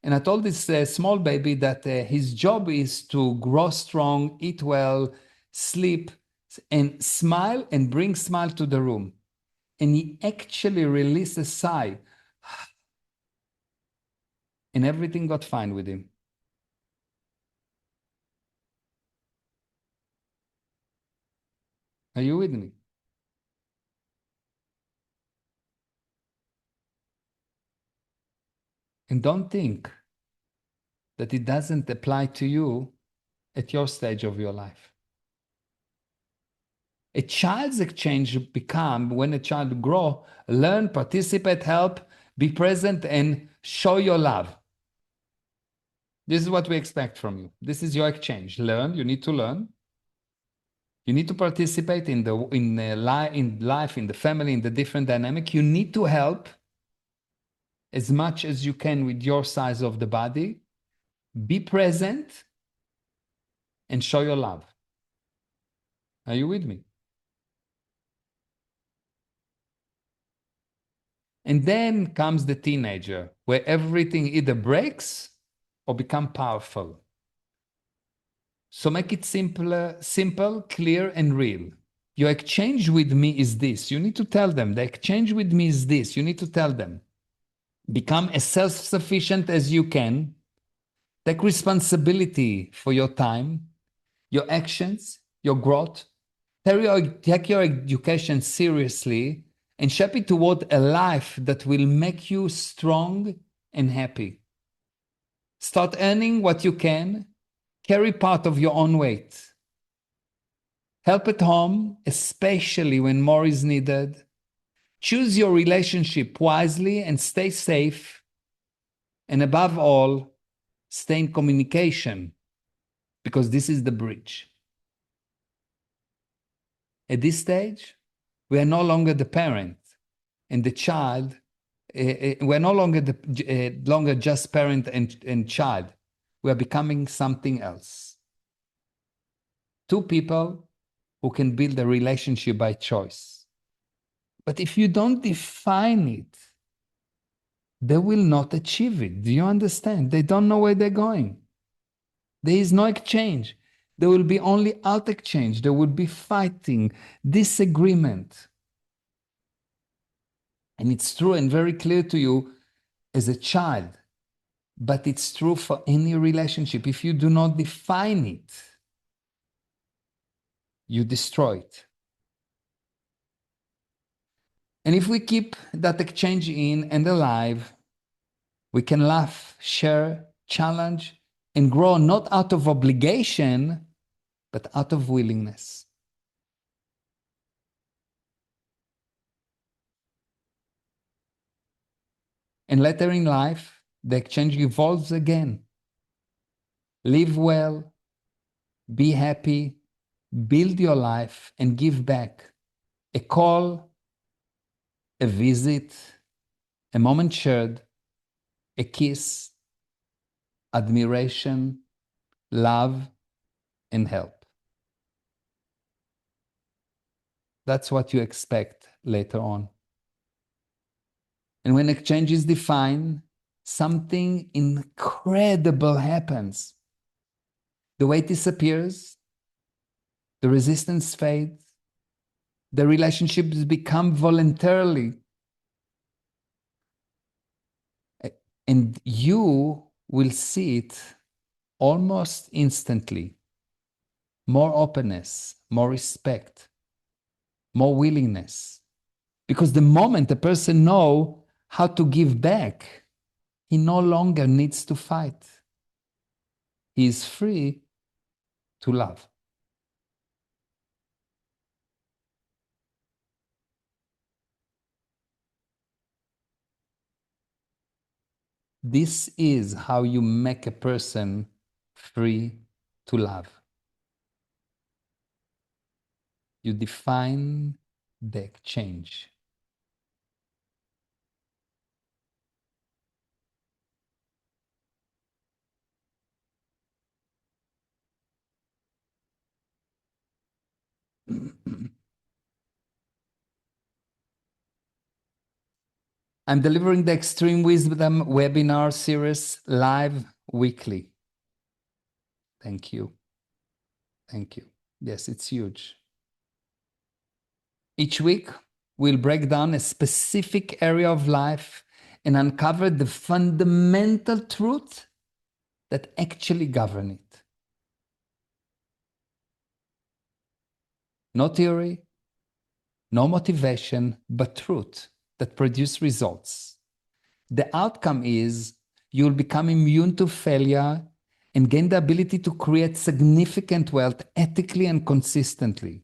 And I told this small baby that his job is to grow strong, eat well, sleep, and smile, and bring smile to the room. And he actually released a sigh. And everything got fine with him. Are you with me? And don't think that it doesn't apply to you at your stage of your life. A child's exchange become, when a child grow, learn, participate, help, be present, and show your love. This is what we expect from you. This is your exchange. Learn, you need to learn. You need to participate in life, in the family, in the different dynamic. You need to help as much as you can with your size of the body. Be present and show your love. Are you with me? And then comes the teenager, where everything either breaks or become powerful. So make it simple, clear, and real. Your exchange with me is this. You need to tell them. The exchange with me is this. You need to tell them. Become as self-sufficient as you can. Take responsibility for your time, your actions, your growth. Take your education seriously and shape it toward a life that will make you strong and happy. Start earning what you can. Carry part of your own weight. Help at home, especially when more is needed. Choose your relationship wisely and stay safe. And above all, stay in communication, because this is the bridge. At this stage, we are no longer the parent and the child. We're no longer just parent and child. We are becoming something else. Two people who can build a relationship by choice. But if you don't define it, they will not achieve it. Do you understand? They don't know where they're going. There is no exchange. There will be only out exchange. There will be fighting, disagreement. And it's true and very clear to you as a child. But it's true for any relationship. If you do not define it, you destroy it. And if we keep that exchange in and alive, we can laugh, share, challenge, and grow not out of obligation, but out of willingness. And later in life, the exchange evolves again. Live well, be happy, build your life, and give back. A call, a visit, a moment shared, a kiss, admiration, love, and help. That's what you expect later on. And when exchange is defined, something incredible happens. The weight disappears, the resistance fades, the relationships become voluntarily. And you will see it almost instantly. More openness, more respect, more willingness. Because the moment a person knows how to give back, he no longer needs to fight. He is free to love. This is how you make a person free to love. You define the exchange. I'm delivering the Extreme Wisdom webinar series live weekly. Thank you. Thank you. Yes, it's huge. Each week, we'll break down a specific area of life and uncover the fundamental truth that actually govern it. No theory, no motivation, but truth that produce results. The outcome is you'll become immune to failure and gain the ability to create significant wealth ethically and consistently.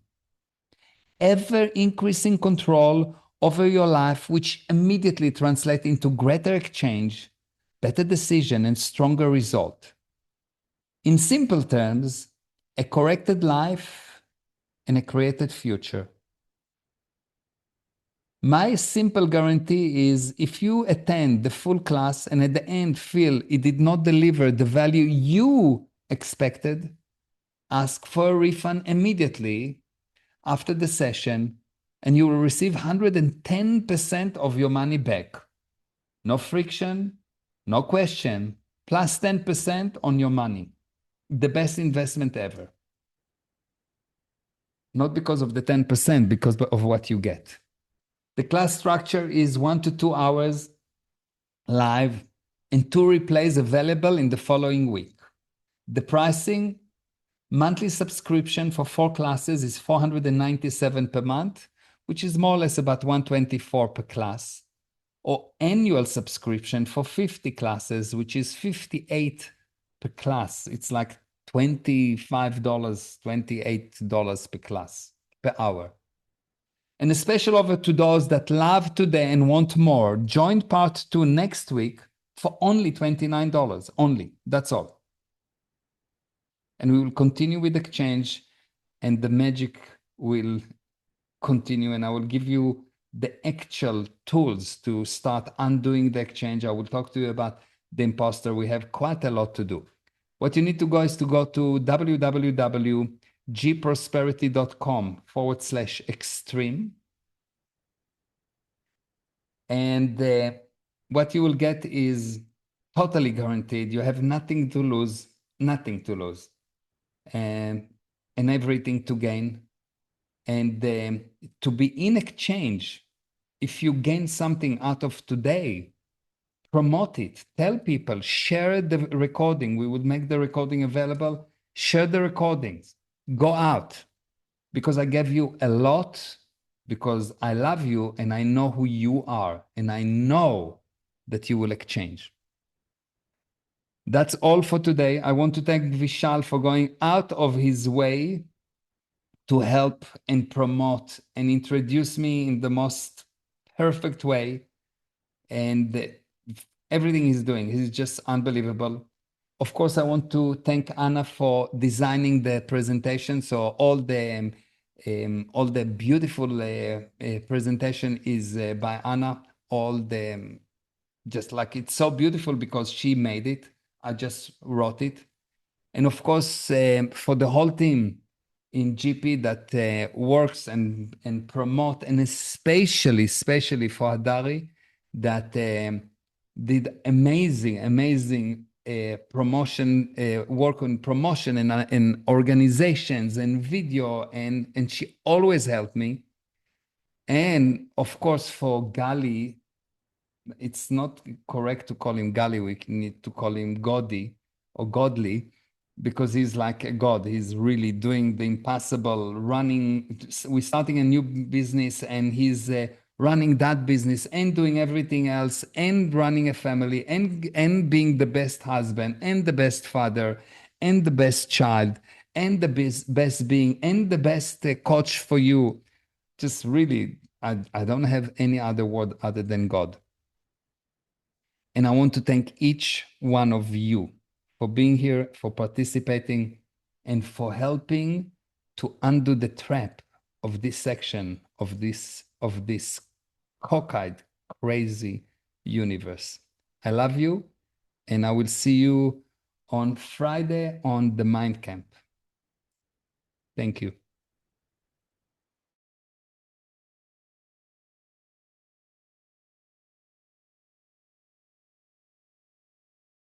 Ever increasing control over your life, which immediately translates into greater exchange, better decision, and stronger result. In simple terms, a corrected life and a created future. My simple guarantee is if you attend the full class and at the end feel it did not deliver the value you expected, ask for a refund immediately after the session and you will receive 110% of your money back. No friction, no question, plus 10% on your money. The best investment ever. Not because of the 10%, because of what you get. The class structure is 1 to 2 hours live and 2 replays available in the following week. The pricing, monthly subscription for 4 classes is $497 per month, which is more or less about $124 per class, or annual subscription for 50 classes, which is $58 per class. It's like $25, $28 per class, per hour. And a special offer to those that love today and want more. Join part 2 next week for only $29, only, that's all. And we will continue with exchange and the magic will continue and I will give you the actual tools to start undoing the exchange. I will talk to you about the imposter. We have quite a lot to do. What you need to go is to go to www.gprosperity.com/extreme. And what you will get is totally guaranteed. You have nothing to lose, nothing to lose, and everything to gain. And to be in exchange, if you gain something out of today, promote it, tell people, share the recording. We would make the recording available. Share the recordings, go out, because I gave you a lot, because I love you and I know who you are and I know that you will exchange. That's all for today. I want to thank Vishal for going out of his way to help and promote and introduce me in the most perfect way. And everything he's doing is just unbelievable. Of course, I want to thank Anna for designing the presentation. So all the beautiful presentation is by Anna. All the, just like it's so beautiful because she made it. I just wrote it. And of course, for the whole team in GP that works and promote, and especially for Hadari that did amazing promotion, work on promotion and organizations and video, and she always helped me. And of course, for Gali, it's not correct to call him Gali. We need to call him Godi or Godly, because he's like a god. He's really doing the impossible, we're starting a new business and he's running that business and doing everything else and running a family and being the best husband and the best father and the best child and the best being and the best coach for you. Just really, I don't have any other word other than God. And I want to thank each one of you for being here, for participating, and for helping to undo the trap of this section of this cockeyed, crazy universe. I love you, and I will see you on Friday on the Mind Camp. Thank you.